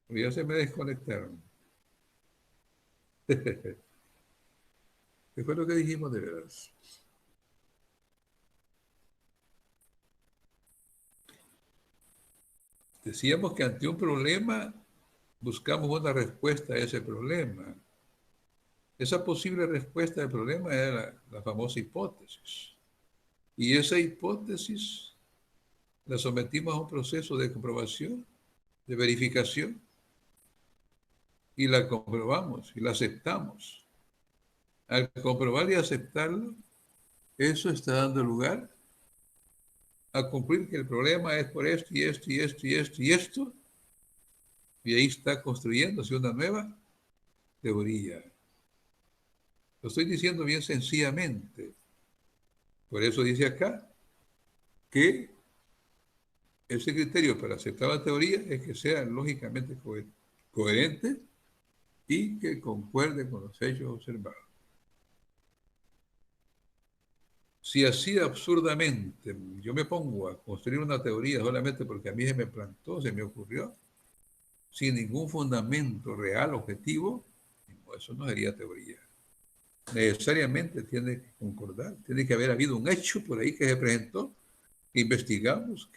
Pues ya se me desconectaron. ¿Qué fue lo que dijimos de veras? Decíamos que ante un problema buscamos una respuesta a ese problema. Esa posible respuesta al problema era la famosa hipótesis. Y esa hipótesis la sometimos a un proceso de comprobación, de verificación, y la comprobamos y la aceptamos. Al comprobar y aceptarlo, eso está dando lugar a concluir que el problema es por esto y esto y esto y esto y esto, y ahí está construyéndose una nueva teoría. Lo estoy diciendo bien sencillamente. Por eso dice acá que ese criterio para aceptar la teoría es que sea lógicamente coherente y que concuerde con los hechos observados. Si así absurdamente yo me pongo a construir una teoría solamente porque a mí se me plantó, se me ocurrió, sin ningún fundamento real, objetivo, eso no sería teoría. necesariamente tiene que concordar, tiene que haber habido un hecho por ahí que se presentó, que investigamos,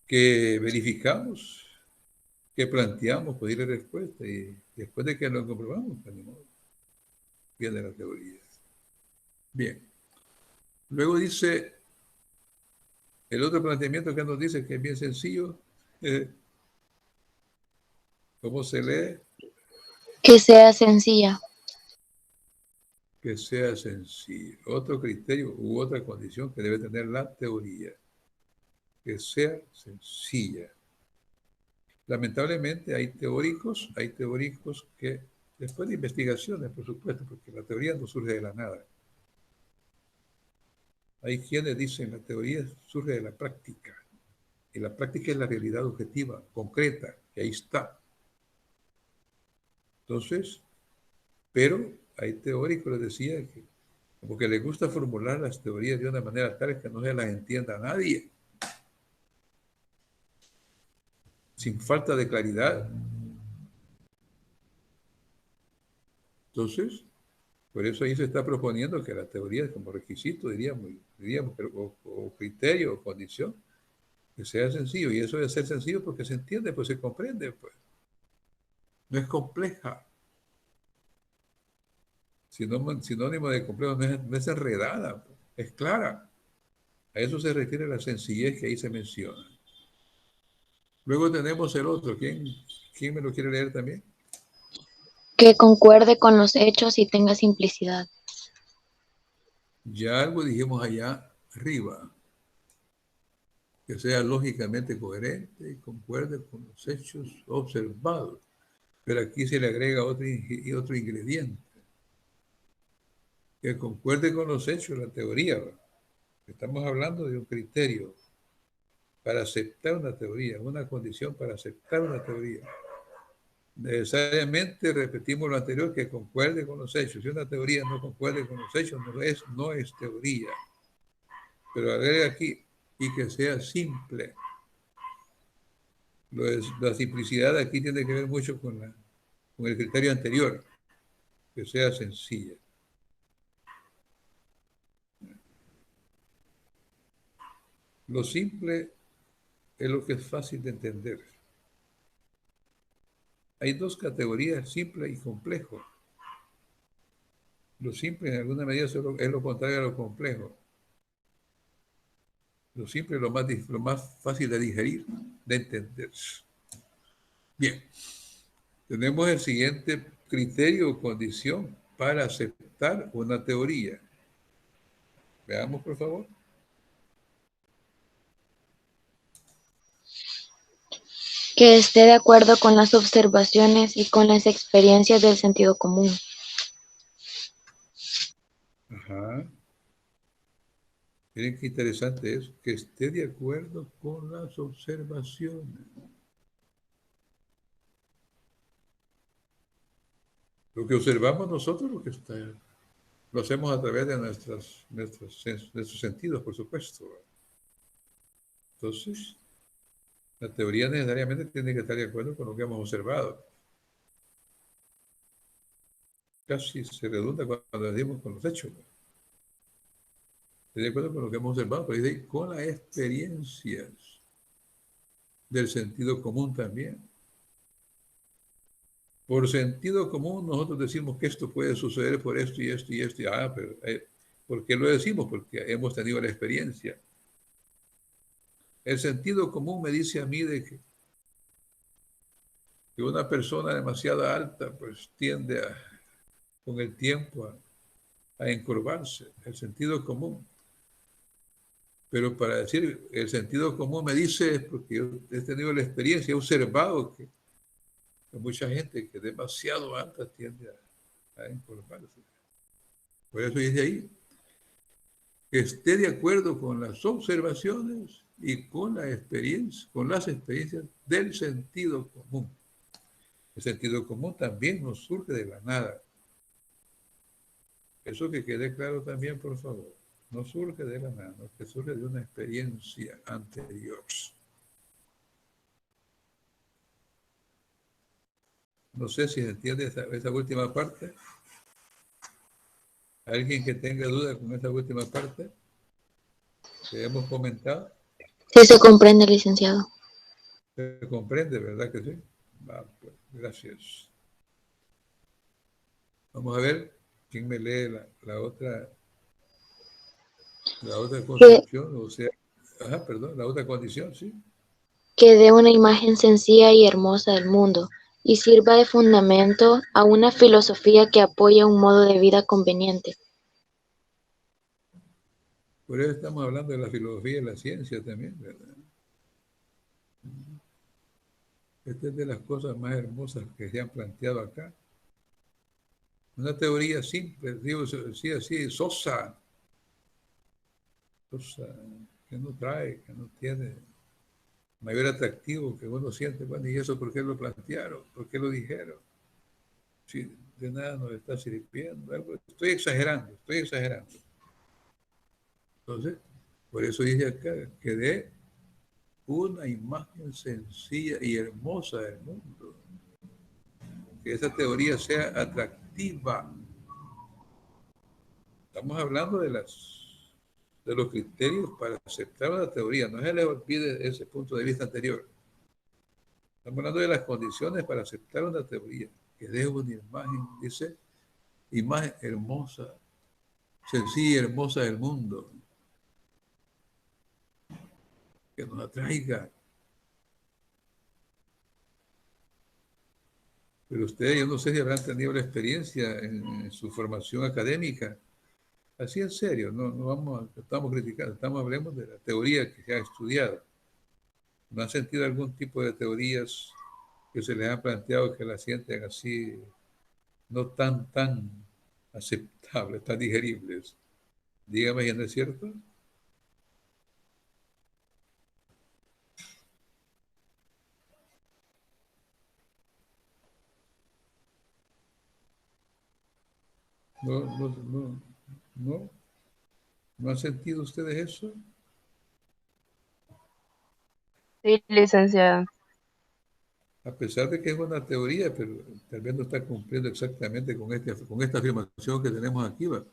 que verificamos, que planteamos posible respuesta y después de que lo comprobamos, pues, ni modo, viene la teoría. Bien. Luego dice el otro planteamiento que nos dice que es bien sencillo. ¿Cómo se lee? Que sea sencilla. Que sea sencillo. Otro criterio u otra condición que debe tener la teoría. Que sea sencilla. Lamentablemente hay teóricos que, después de investigaciones, por supuesto, porque la teoría no surge de la nada. Hay quienes dicen la teoría surge de la práctica. Y la práctica es la realidad objetiva, concreta, que ahí está. Entonces, pero hay teóricos, les decía, que como que les gusta formular las teorías de una manera tal que no se las entienda a nadie, sin falta de claridad. Entonces, por eso ahí se está proponiendo que la teoría como requisito, diríamos o criterio o condición, que sea sencillo. Y eso debe ser sencillo porque se entiende, pues se comprende, pues. No es compleja. Sinónimo de complejo no es enredada, pues, es clara. A eso se refiere la sencillez que ahí se menciona. Luego tenemos el otro. ¿Quién me lo quiere leer también? Que concuerde con los hechos y tenga simplicidad. Ya algo dijimos allá arriba. Que sea lógicamente coherente y concuerde con los hechos observados. Pero aquí se le agrega otro ingrediente. Que concuerde con los hechos, la teoría. Estamos hablando de un criterio para aceptar una teoría, una condición para aceptar una teoría. Necesariamente repetimos lo anterior, que concuerde con los hechos. Si una teoría no concuerde con los hechos, no es teoría. Pero agrega aquí, y que sea simple. La simplicidad aquí tiene que ver mucho con el criterio anterior, que sea sencilla. Lo simple es lo que es fácil de entender. Hay dos categorías, simple y complejo. Lo simple en alguna medida es lo contrario a lo complejo. Lo simple es lo más fácil de digerir, de entender. Bien, tenemos el siguiente criterio o condición para aceptar una teoría. Veamos, por favor. Que esté de acuerdo con las observaciones y con las experiencias del sentido común. Ajá. Miren qué interesante es que esté de acuerdo con las observaciones. Lo que observamos nosotros, lo hacemos a través de nuestros sentidos, por supuesto. Entonces, la teoría necesariamente tiene que estar de acuerdo con lo que hemos observado. Casi se redunda cuando decimos con los hechos. Estoy de acuerdo con lo que hemos observado, pero dice con las experiencias del sentido común también. Por sentido común nosotros decimos que esto puede suceder por esto y esto y esto. Pero ¿por qué lo decimos? Porque hemos tenido la experiencia. El sentido común me dice a mí de que una persona demasiado alta pues tiende con el tiempo a encorvarse. El sentido común. Pero para decir el sentido común me dice, porque yo he tenido la experiencia, he observado que mucha gente que es demasiado alta tiende a encorvarse. Por eso dice ahí, que esté de acuerdo con las observaciones y con las experiencias del sentido común. El sentido común también nos surge de la nada. Eso que quede claro también, por favor. No surge de la nada, que surge de una experiencia anterior. No sé si se entiende esa última parte. ¿Alguien que tenga duda con esta última parte que hemos comentado? Sí se comprende, licenciado. Se comprende, ¿verdad que sí? Va, pues, gracias. Vamos a ver quién me lee la otra Que, concepción, o sea, perdón, la otra condición, sí. que dé una imagen sencilla y hermosa del mundo y sirva de fundamento a una filosofía que apoya un modo de vida conveniente. Por eso estamos hablando de la filosofía y la ciencia también, ¿verdad? Esta es de las cosas más hermosas que se han planteado acá. Una teoría simple, digo, sí, así, sosa, que no trae, que no tiene mayor atractivo, que uno siente, bueno, ¿y eso por qué lo plantearon? ¿Por qué lo dijeron? Si de nada nos está sirviendo. Estoy exagerando, estoy exagerando. Entonces, por eso dije acá que dé una imagen sencilla y hermosa del mundo. Que esa teoría sea atractiva. Estamos hablando de los criterios para aceptar una teoría. No se les olvide ese punto de vista anterior. Estamos hablando de las condiciones para aceptar una teoría. Que dé una imagen, dice, imagen hermosa, sencilla y hermosa del mundo. Que nos atraiga. Pero ustedes, yo no sé si habrán tenido la experiencia en su formación académica. Así en serio, no estamos criticando, hablemos de la teoría que se ha estudiado. ¿No han sentido algún tipo de teorías que se les han planteado que la sienten así, no tan aceptables, tan digeribles? Dígame, ¿y no es cierto? No, no, ¿no han sentido ustedes eso? Sí, licenciado. A pesar de que es una teoría, pero tal vez no está cumpliendo exactamente con esta afirmación que tenemos aquí, ¿va?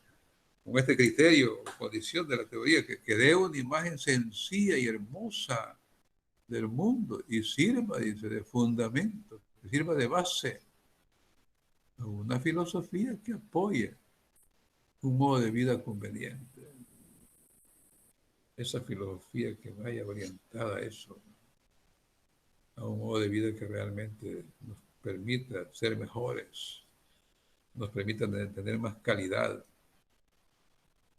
Con este criterio o condición de la teoría, que dé una imagen sencilla y hermosa del mundo y sirva, dice, de fundamento, que sirva de base a una filosofía que apoye un modo de vida conveniente. Esa filosofía que vaya orientada a eso, a un modo de vida que realmente nos permita ser mejores, nos permita tener más calidad.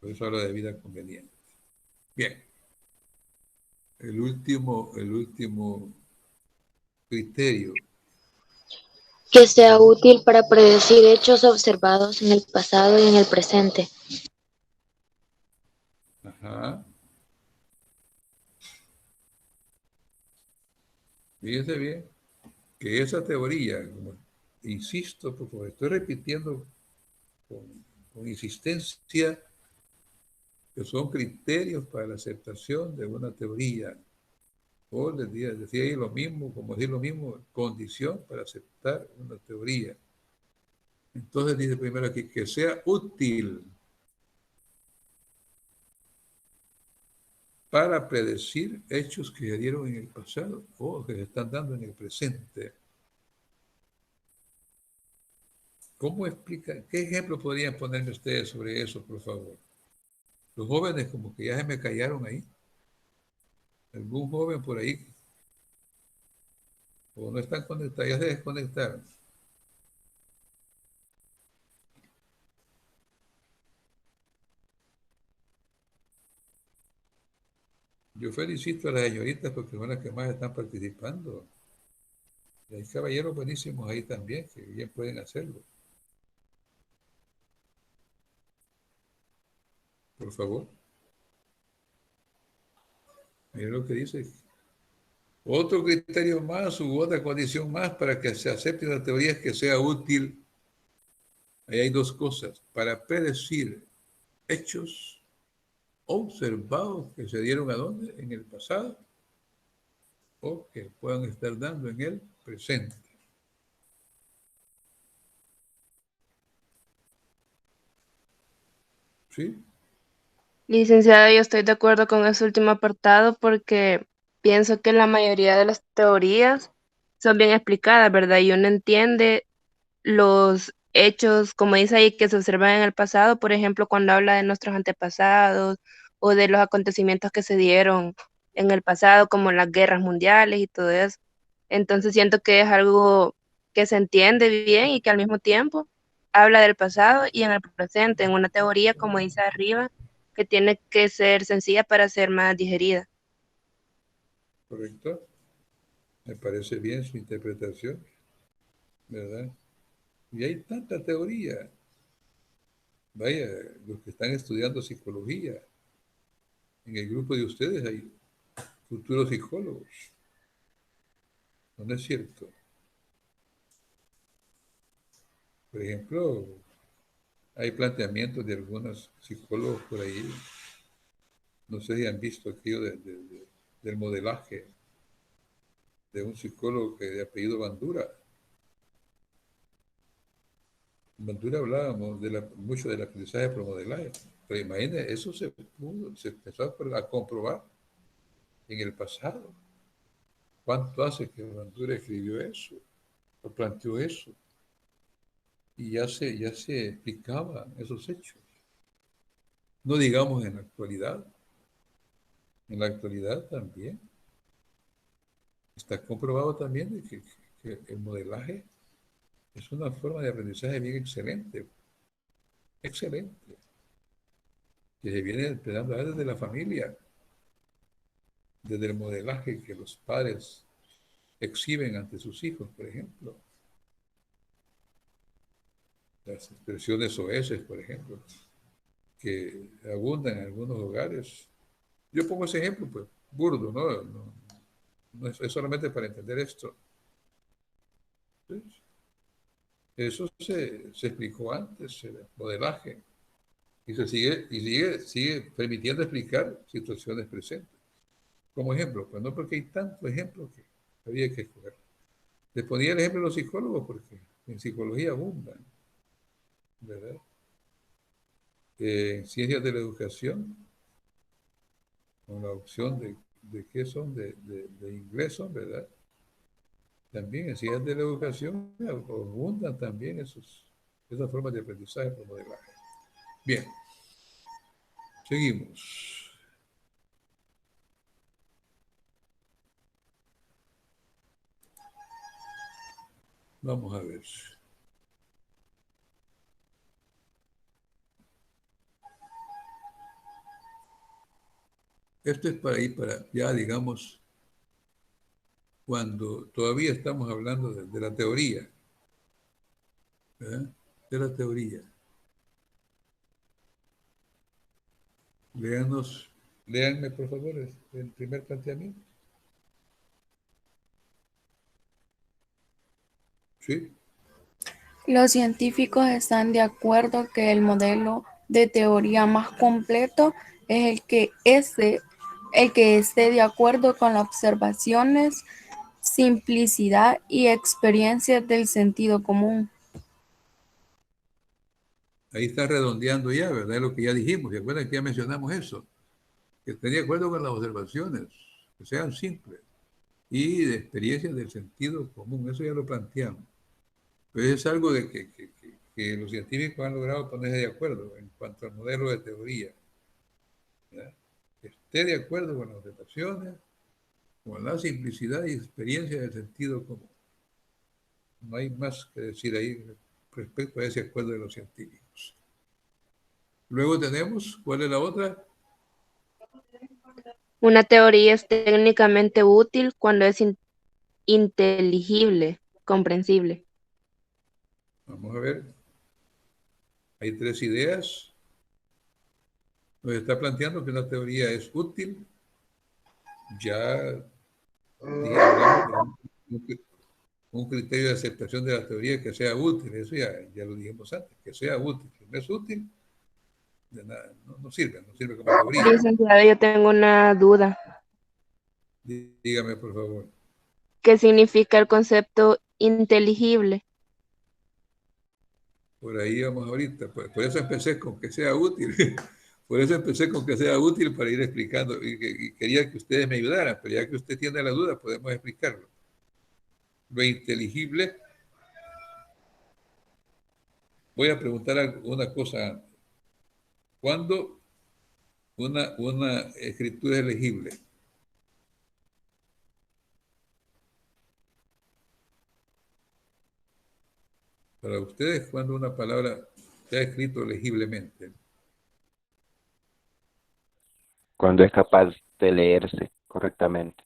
Por eso habla de vida conveniente. Bien, el último criterio. Que sea útil para predecir hechos observados en el pasado y en el presente. Ajá. Fíjense bien que esa teoría, como insisto, por favor, estoy repitiendo con insistencia que son criterios para la aceptación de una teoría. O les decía ahí lo mismo, como decir lo mismo, condición para aceptar una teoría. Entonces dice primero aquí, que sea útil para predecir hechos que se dieron en el pasado o que se están dando en el presente. ¿Cómo explica? ¿Qué ejemplo podrían ponerme ustedes sobre eso, por favor? Los jóvenes como que ya se me callaron ahí. ¿Algún joven por ahí? ¿O no están conectados? Ya se desconectaron. Yo felicito a las señoritas porque son las que más están participando. Y hay caballeros buenísimos ahí también, que bien pueden hacerlo. Por favor. Miren lo que dice. Otro criterio más u otra condición más para que se acepte una teoría es que sea útil. Ahí hay dos cosas. Para predecir hechos observados que se dieron a dónde, en el pasado, o que puedan estar dando en el presente. ¿Sí? Licenciada, yo estoy de acuerdo con ese último apartado porque pienso que la mayoría de las teorías son bien explicadas, ¿verdad? Y uno entiende los hechos, como dice ahí, que se observan en el pasado, por ejemplo, cuando habla de nuestros antepasados o de los acontecimientos que se dieron en el pasado, como las guerras mundiales y todo eso. Entonces siento que es algo que se entiende bien y que al mismo tiempo habla del pasado y en el presente, en una teoría, como dice arriba, que tiene que ser sencilla para ser más digerida. ¿Correcto? Me parece bien su interpretación, ¿verdad? Y hay tanta teoría. Vaya, los que están estudiando psicología, en el grupo de ustedes hay futuros psicólogos, ¿no es cierto? Por ejemplo, hay planteamientos de algunos psicólogos por ahí, no sé si han visto aquello del modelaje de un psicólogo que de apellido Bandura. En Bandura hablábamos mucho del aprendizaje por modelaje, pero imagínense, eso se empezó a comprobar en el pasado. ¿Cuánto hace que Bandura escribió eso? O planteó eso? Y ya se explicaban esos hechos. No digamos en la actualidad. En la actualidad también está comprobado también de que el modelaje es una forma de aprendizaje bien excelente, excelente, que se viene empezando a ver desde la familia, desde el modelaje que los padres exhiben ante sus hijos, por ejemplo. Las expresiones soeces, por ejemplo, que abundan en algunos hogares. Yo pongo ese ejemplo, pues, burdo, ¿no? No es solamente para entender esto. ¿Sí? Eso se explicó antes, el modelaje, y sigue permitiendo explicar situaciones presentes. Como ejemplo, pues no porque hay tantos ejemplos que había que escoger. Les ponía el ejemplo de los psicólogos porque en psicología abundan, ¿verdad? En ciencias de la educación, con la opción de qué son, de inglés son, ¿verdad? También en ciencias de la educación abundan también esas formas de aprendizaje por modelaje. Bien, seguimos. Vamos a ver. Esto es para ir para, ya digamos, cuando todavía estamos hablando de la teoría, ¿verdad? De la teoría. Léanme por favor el primer planteamiento. Sí, Los científicos están de acuerdo que el modelo de teoría más completo es el que esté de acuerdo con las observaciones, simplicidad y experiencias del sentido común. ahí está redondeando ya, ¿verdad? Es lo que ya dijimos. ¿Se acuerdan que ya mencionamos eso? Que esté de acuerdo con las observaciones, que sean simples y de experiencias del sentido común. Eso ya lo planteamos. Pero es algo de que los científicos han logrado ponerse de acuerdo en cuanto al modelo de teoría, ¿verdad? Que esté de acuerdo con las observaciones, con la simplicidad y experiencia del sentido común. No hay más que decir ahí respecto a ese acuerdo de los científicos. Luego tenemos, ¿cuál es la otra? Una teoría es técnicamente útil cuando es inteligible, comprensible. Vamos a ver. Hay tres ideas. Nos está planteando que una teoría es útil. Ya hablamos de un criterio de aceptación de la teoría que sea útil. Eso ya lo dijimos antes, que sea útil. Si no es útil, de nada, no sirve como teoría. Licenciada, yo tengo una duda. Dígame, por favor. ¿Qué significa el concepto inteligible? Por ahí vamos ahorita. Por eso empecé con que sea útil. Por eso empecé con que sea útil para ir explicando. Y quería que ustedes me ayudaran, pero ya que usted tiene la duda, podemos explicarlo. Lo inteligible. Voy a preguntar una cosa. ¿Cuándo una escritura es legible? Para ustedes, cuando una palabra se ha escrito legiblemente. Cuando es capaz de leerse correctamente.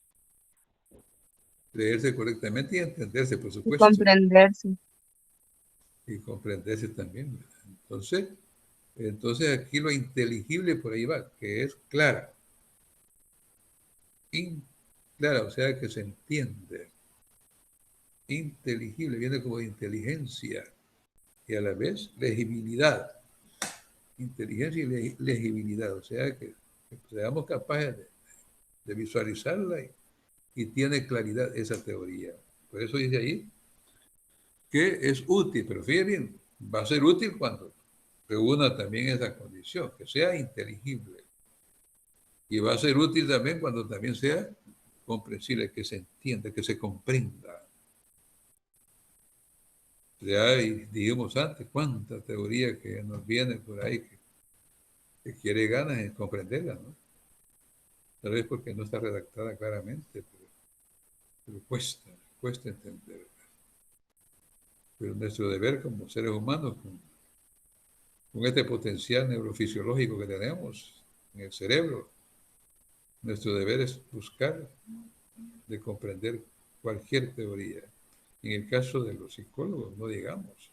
Leerse correctamente y entenderse, por Y supuesto. comprenderse. Y comprenderse también. Entonces aquí lo inteligible por ahí va, que es clara. Clara, o sea que se entiende. Inteligible, viene como de inteligencia y a la vez legibilidad. Inteligencia y legibilidad, o sea que seamos capaces de visualizarla y tiene claridad esa teoría. Por eso dice ahí que es útil, pero fíjense bien, va a ser útil cuando reúna también esa condición, que sea inteligible. Y va a ser útil también cuando también sea comprensible, que se entienda, que se comprenda. Ya dijimos antes, cuánta teoría que nos viene por ahí que quiere ganas de comprenderla, ¿no? Tal vez porque no está redactada claramente, pero cuesta entenderla. Pero nuestro deber como seres humanos, con este potencial neurofisiológico que tenemos en el cerebro, nuestro deber es buscar de comprender cualquier teoría. En el caso de los psicólogos, no digamos,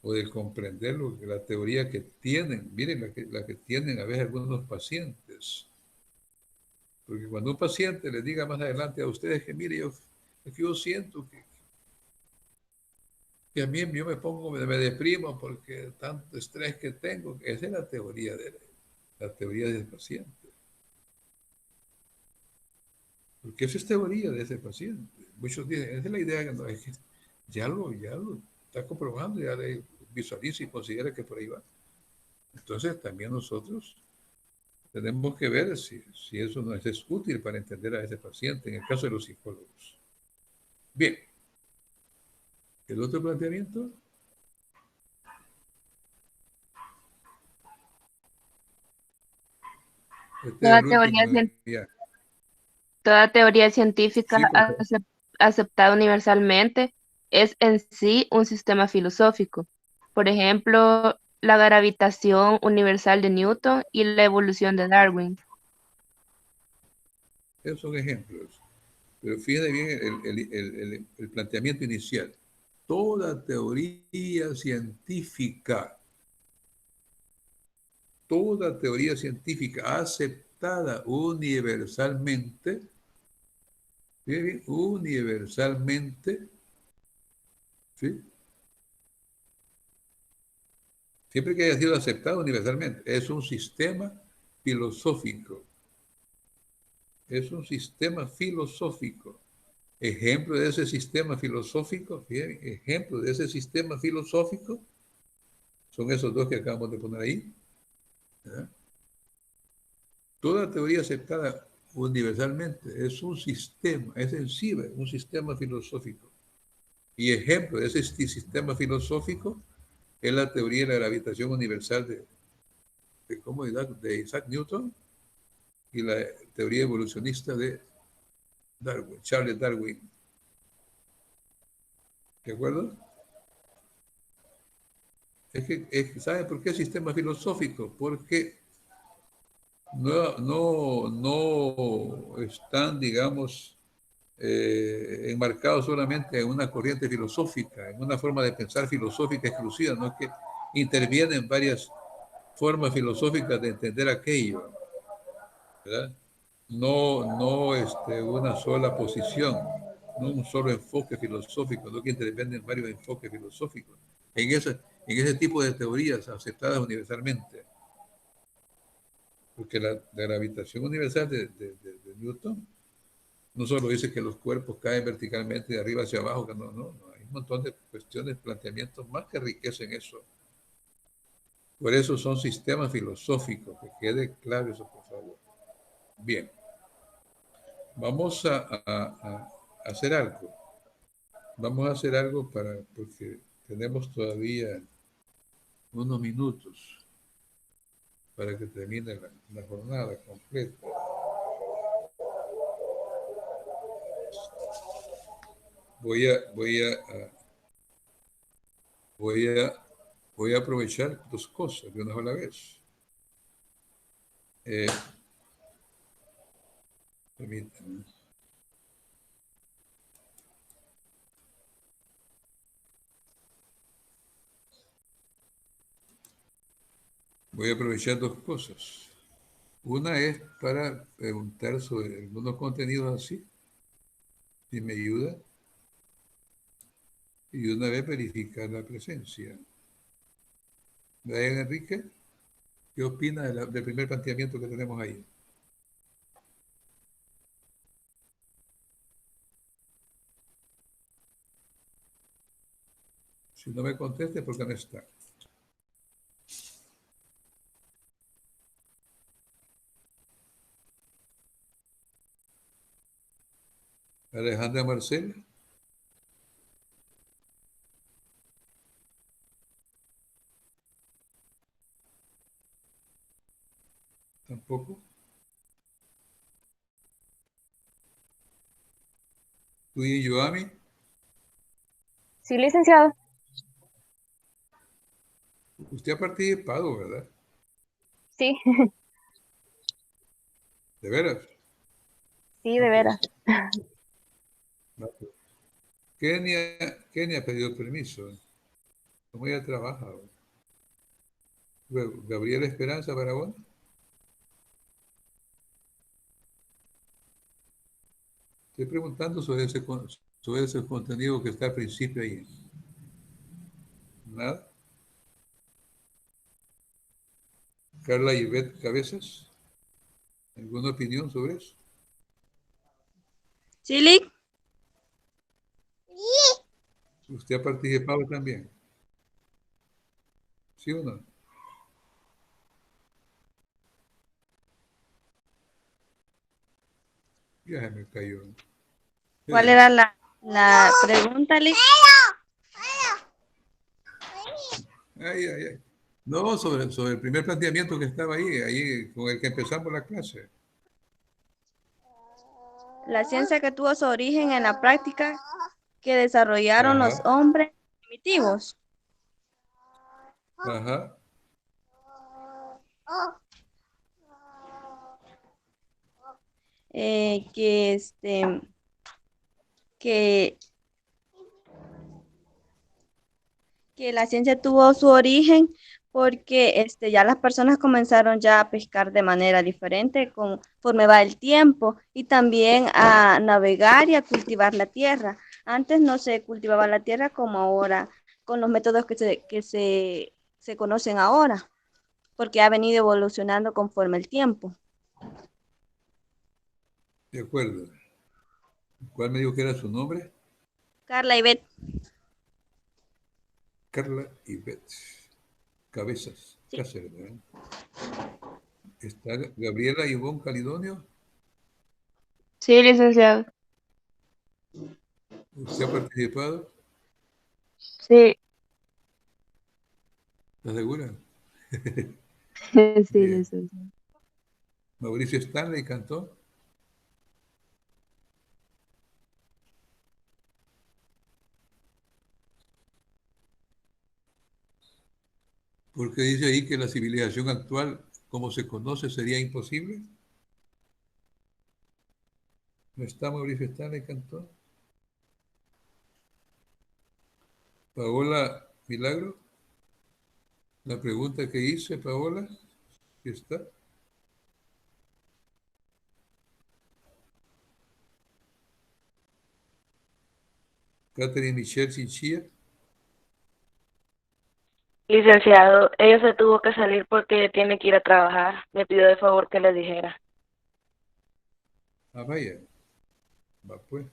o de comprender la teoría que tienen, miren la que tienen a veces algunos pacientes. Porque cuando un paciente le diga más adelante a ustedes que, mire, yo siento que a mí yo me deprimo porque tanto estrés que tengo, esa es la teoría del paciente. Porque esa es teoría de ese paciente. Muchos dicen, esa es la idea que no, es que ya lo está comprobando, ya le visualiza y considera que por ahí va. Entonces también nosotros tenemos que ver si eso nos es útil para entender a ese paciente, en el caso de los psicólogos. Bien, el otro planteamiento. Este es Toda el teoría, último. Ya. toda teoría científica Sí, por favor. aceptada universalmente es en sí un sistema filosófico. Por ejemplo, la gravitación universal de Newton y la evolución de Darwin. Esos son ejemplos. Pero fíjate bien el planteamiento inicial. Toda teoría científica aceptada universalmente, bien, universalmente, ¿sí? Siempre que haya sido aceptada universalmente, es un sistema filosófico. Es un sistema filosófico. Ejemplo de ese sistema filosófico, bien, ejemplo de ese sistema filosófico son esos dos que acabamos de poner ahí. ¿Verdad? Toda teoría aceptada universalmente es un sistema, es en sí un sistema filosófico. Y ejemplo de ese sistema filosófico es la teoría de la gravitación universal de comodidad de Isaac Newton y la teoría evolucionista de Darwin, Charles Darwin. ¿De acuerdo? ¿Sabe por qué sistema filosófico? Porque no están, digamos, enmarcados solamente en una corriente filosófica, en una forma de pensar filosófica exclusiva, no es que intervienen varias formas filosóficas de entender aquello, ¿verdad? No una sola posición, no un solo enfoque filosófico, no que intervienen varios enfoques filosóficos en ese tipo de teorías aceptadas universalmente. Porque la gravitación universal de Newton no solo dice que los cuerpos caen verticalmente de arriba hacia abajo, que no hay un montón de cuestiones, planteamientos más que enriquecen eso. Por eso son sistemas filosóficos, que quede claro eso, por favor. Bien, vamos a hacer algo. Vamos a hacer algo porque tenemos todavía unos minutos para que termine la jornada completa. Voy a aprovechar dos cosas de una sola vez. Permítanme. Voy a aprovechar dos cosas. Una es para preguntar sobre algunos contenidos así, si me ayuda, y una vez verificar la presencia. Brian Enrique, ¿qué opina del primer planteamiento que tenemos ahí? Si no me conteste, ¿por qué no está? Alejandra Marcela. Tampoco. ¿Tú y Yoami? Sí, licenciado. Usted ha participado, ¿verdad? Sí, ¿De veras? sí, de veras. No, pues. Kenia ha pedido permiso. ¿Cómo ella trabaja? Luego, Gabriela Esperanza Barahona. Estoy preguntando sobre ese contenido que está al principio ahí. ¿Nada? Carla Ivette Cabezas. ¿Alguna opinión sobre eso? Chili, ¿Usted ha participado también? ¿Sí o no? Ya se me cayó. ¿cuál era la pregunta, Lick? Ay, ay, ay. No, sobre el primer planteamiento que estaba ahí con el que empezamos la clase. La ciencia que tuvo su origen en la práctica que desarrollaron los Ajá, hombres primitivos. ajá. Que que, que la ciencia tuvo su origen porque ya las personas comenzaron ya a pescar de manera diferente conforme va el tiempo y también a navegar y a cultivar la tierra. Antes no se cultivaba la tierra como ahora, con los métodos se conocen ahora, porque ha venido evolucionando conforme el tiempo. De acuerdo. ¿Cuál me dijo que era su nombre? Carla y Beth. Carla Ivette Cabezas. Sí, Cáceres, ¿verdad? ¿Está Gabriela Ivonne Calidonio? sí, licenciado. ¿Usted ha participado? Sí, ¿Está segura? sí, Bien. licenciado. Mauricio Stanley cantó. Porque dice ahí que la civilización actual, como se conoce, sería imposible. ¿No está Mauricio Stanley cantó? Paola Milagro. La pregunta que hice, Paola, ¿sí está? Catherine Michelle Sinchía. Licenciado, ella se tuvo que salir porque tiene que ir a trabajar. Me pidió de favor que le dijera. Ah, vaya. Va pues.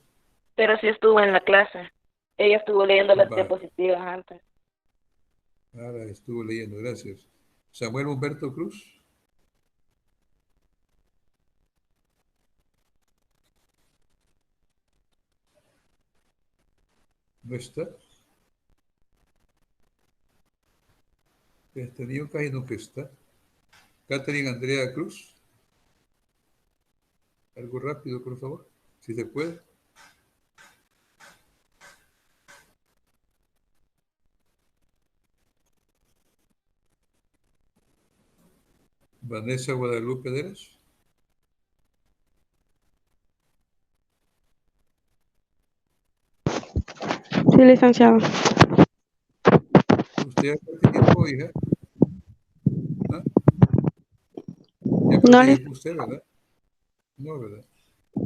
Pero sí estuvo en la clase. Ella estuvo leyendo las Va, diapositivas antes. ahora estuvo leyendo, gracias. Samuel Humberto Cruz. ¿No está? Este casi nunca está. Catherine Andrea Cruz. Algo rápido, por favor, si se puede. Vanessa Guadalupe Deras. Sí, licenciado. ¿Usted ya participó, hija? ¿Ah? Ya No, participó usted, ¿verdad? No, ¿verdad?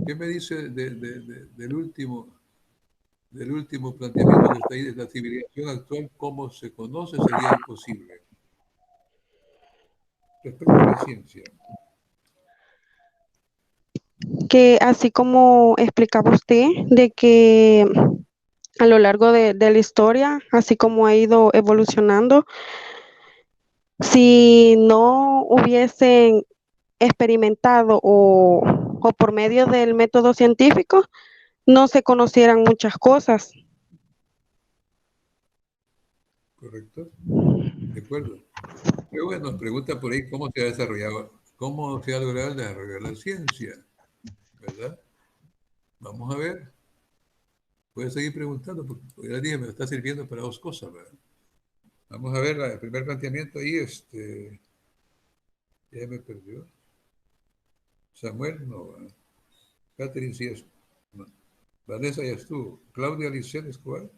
¿Qué me dice del último planteamiento que está ahí, de la civilización actual, cómo se conoce, sería imposible? Respecto a la ciencia. que así como explicaba usted, de que a lo largo de la historia, así como ha ido evolucionando, si no hubiesen experimentado o por medio del método científico, no se conocieran muchas cosas. ¿Correcto? De acuerdo. Luego nos pregunta por ahí cómo se ha desarrollado, cómo se ha logrado desarrollar la ciencia, ¿verdad? Vamos a ver. Puede seguir preguntando, porque ya dije, me está sirviendo para dos cosas, ¿verdad? Vamos a ver el primer planteamiento ahí, ya me perdió. Samuel, no, ¿verdad? Catherine sí es. No. Vanessa ya estuvo. Claudia Lisset Escobar.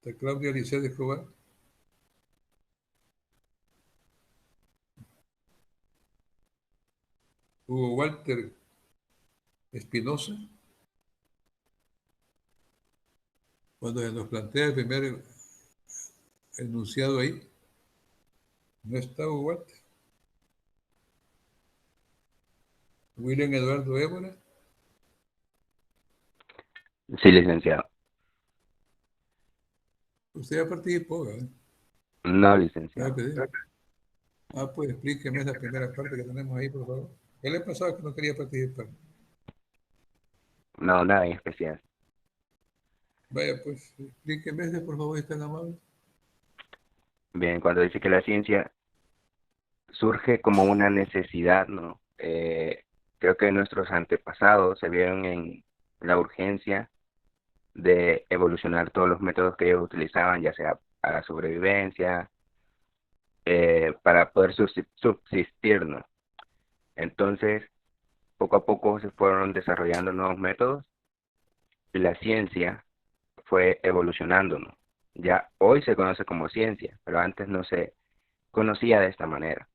¿Está Claudia Lisset Escobar? Hugo Walter Espinosa. Cuando se nos plantea el primer enunciado ahí, no está Hugo Walter. William Eduardo Évora. Sí, licenciado. Usted ya participó, ¿verdad? No, Ya licenciado. pedí. Pues explíqueme esa primera parte que tenemos ahí, por favor. ¿Qué le pasaba que no quería participar? No, nada en especial. Vaya, pues explíqueme ese, por favor, si es tan amable. Bien, cuando dice que la ciencia surge como una necesidad, ¿no? Creo que nuestros antepasados se vieron en la urgencia de evolucionar todos los métodos que ellos utilizaban, ya sea para sobrevivencia, para poder subsistir, ¿no? Entonces, poco a poco se fueron desarrollando nuevos métodos y la ciencia fue evolucionando, ¿no? Ya hoy se conoce como ciencia, pero antes no se conocía de esta manera.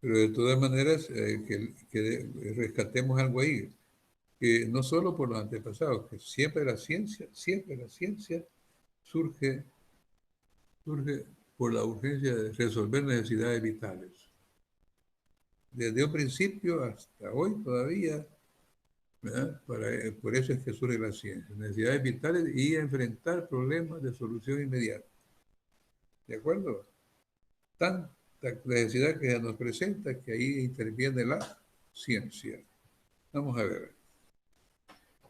Pero de todas maneras, que rescatemos algo ahí, que no solo por los antepasados, que siempre la ciencia surge, surge por la urgencia de resolver necesidades vitales. Desde un principio hasta hoy todavía, ¿verdad? Por eso es que surge la ciencia, necesidades vitales y enfrentar problemas de solución inmediata. ¿De acuerdo? Tanta necesidad que se nos presenta que ahí interviene la ciencia. Vamos a ver.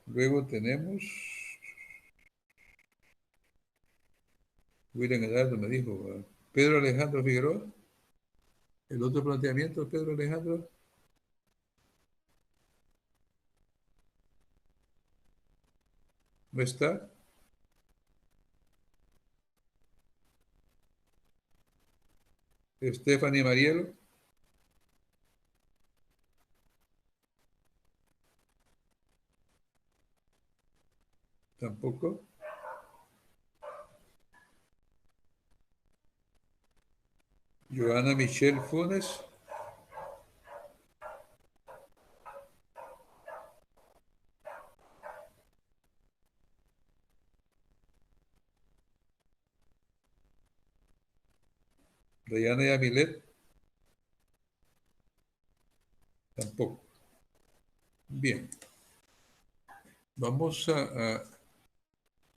Luego tenemos, William Eduardo me dijo, Pedro Alejandro Figueroa. El otro planteamiento, Pedro Alejandro, no está. Stephanie Marielo, tampoco. Joana Michelle Funes, Dayana Yamilet, Tampoco. Bien. Vamos a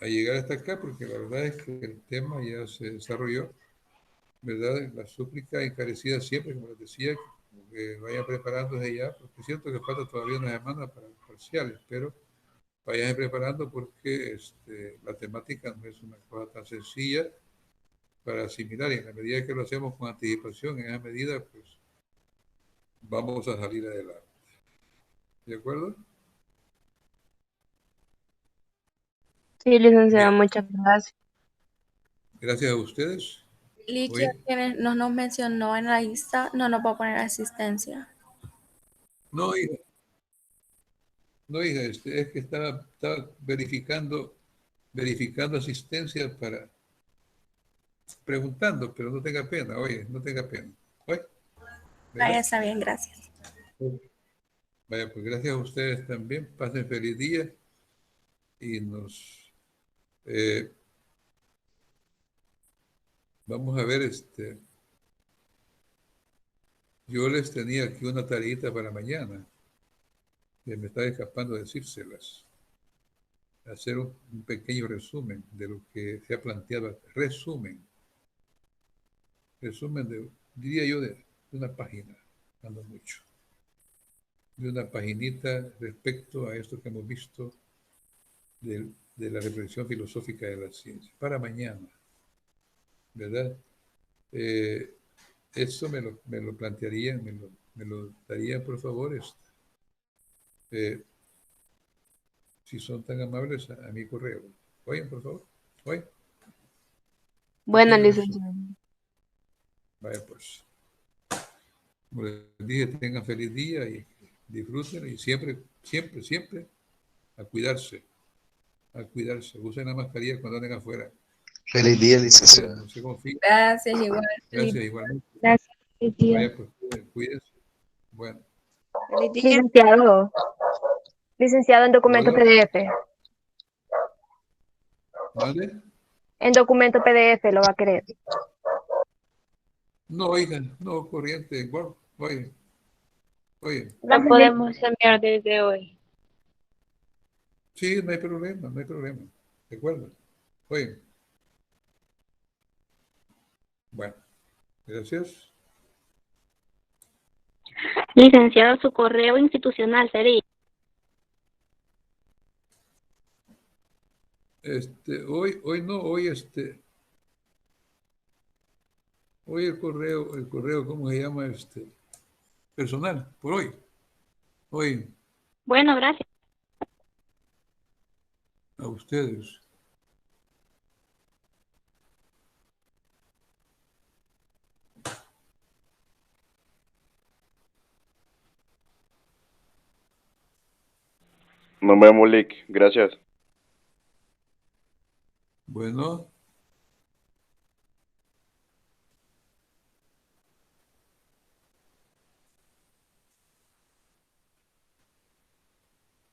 llegar hasta acá porque la verdad es que el tema ya se desarrolló, ¿verdad? La súplica encarecida siempre, como les decía, que vayan preparándose ya, porque siento que falta todavía una semana para los parciales, pero vayan preparando porque la temática no es una cosa tan sencilla para asimilar, y en la medida que lo hacemos con anticipación, en esa medida, pues vamos a salir adelante. ¿De acuerdo? Sí, licenciada, Bien. muchas gracias. Gracias a ustedes. Ligia, Hoy, que no nos mencionó en la lista, no nos va a poner asistencia. no, hija, no, hija, es que estaba verificando asistencia para, preguntando, pero no tenga pena, oye, no tenga pena. Oye, Vaya, ¿verdad? está bien, gracias. Vaya, pues gracias a ustedes también. Pasen feliz día y eh, vamos a ver, yo les tenía aquí una tareita para mañana, que me está escapando decírselas. Hacer un pequeño resumen de lo que se ha planteado. Resumen diría yo, de una página, cuando mucho. De una paginita respecto a esto que hemos visto de la reflexión filosófica de la ciencia. Para mañana, ¿verdad? Eso me lo plantearían, me lo darían, por favor, eh, si son tan amables, a mi correo. Oigan, por favor. Oigan, Bueno, pequeño resumen. licenciada. Vaya, pues. Como les dije, tengan feliz día y disfruten y siempre, siempre, siempre a cuidarse, a cuidarse. Usen la mascarilla cuando anden afuera. Feliz día, No se, licenciada. no se confíen. Gracias, igual. Gracias, igualmente. Gracias, feliz día. Vaya, pues, cuídense. Bueno, Feliz día. Licenciado, licenciado en documento hola, PDF. ¿vale? En documento PDF lo va a querer. No, oigan, no, corriente, Word. Oye, oye, Lo podemos enviar desde hoy. sí, no hay problema, no hay problema. ¿De acuerdo? Oye, bueno, gracias. Licenciado, su correo institucional sería. Hoy no, hoy el correo, ¿cómo se llama? Personal, por hoy. Hoy, Bueno, gracias. a ustedes. Nos vemos, Lick. Gracias. Bueno.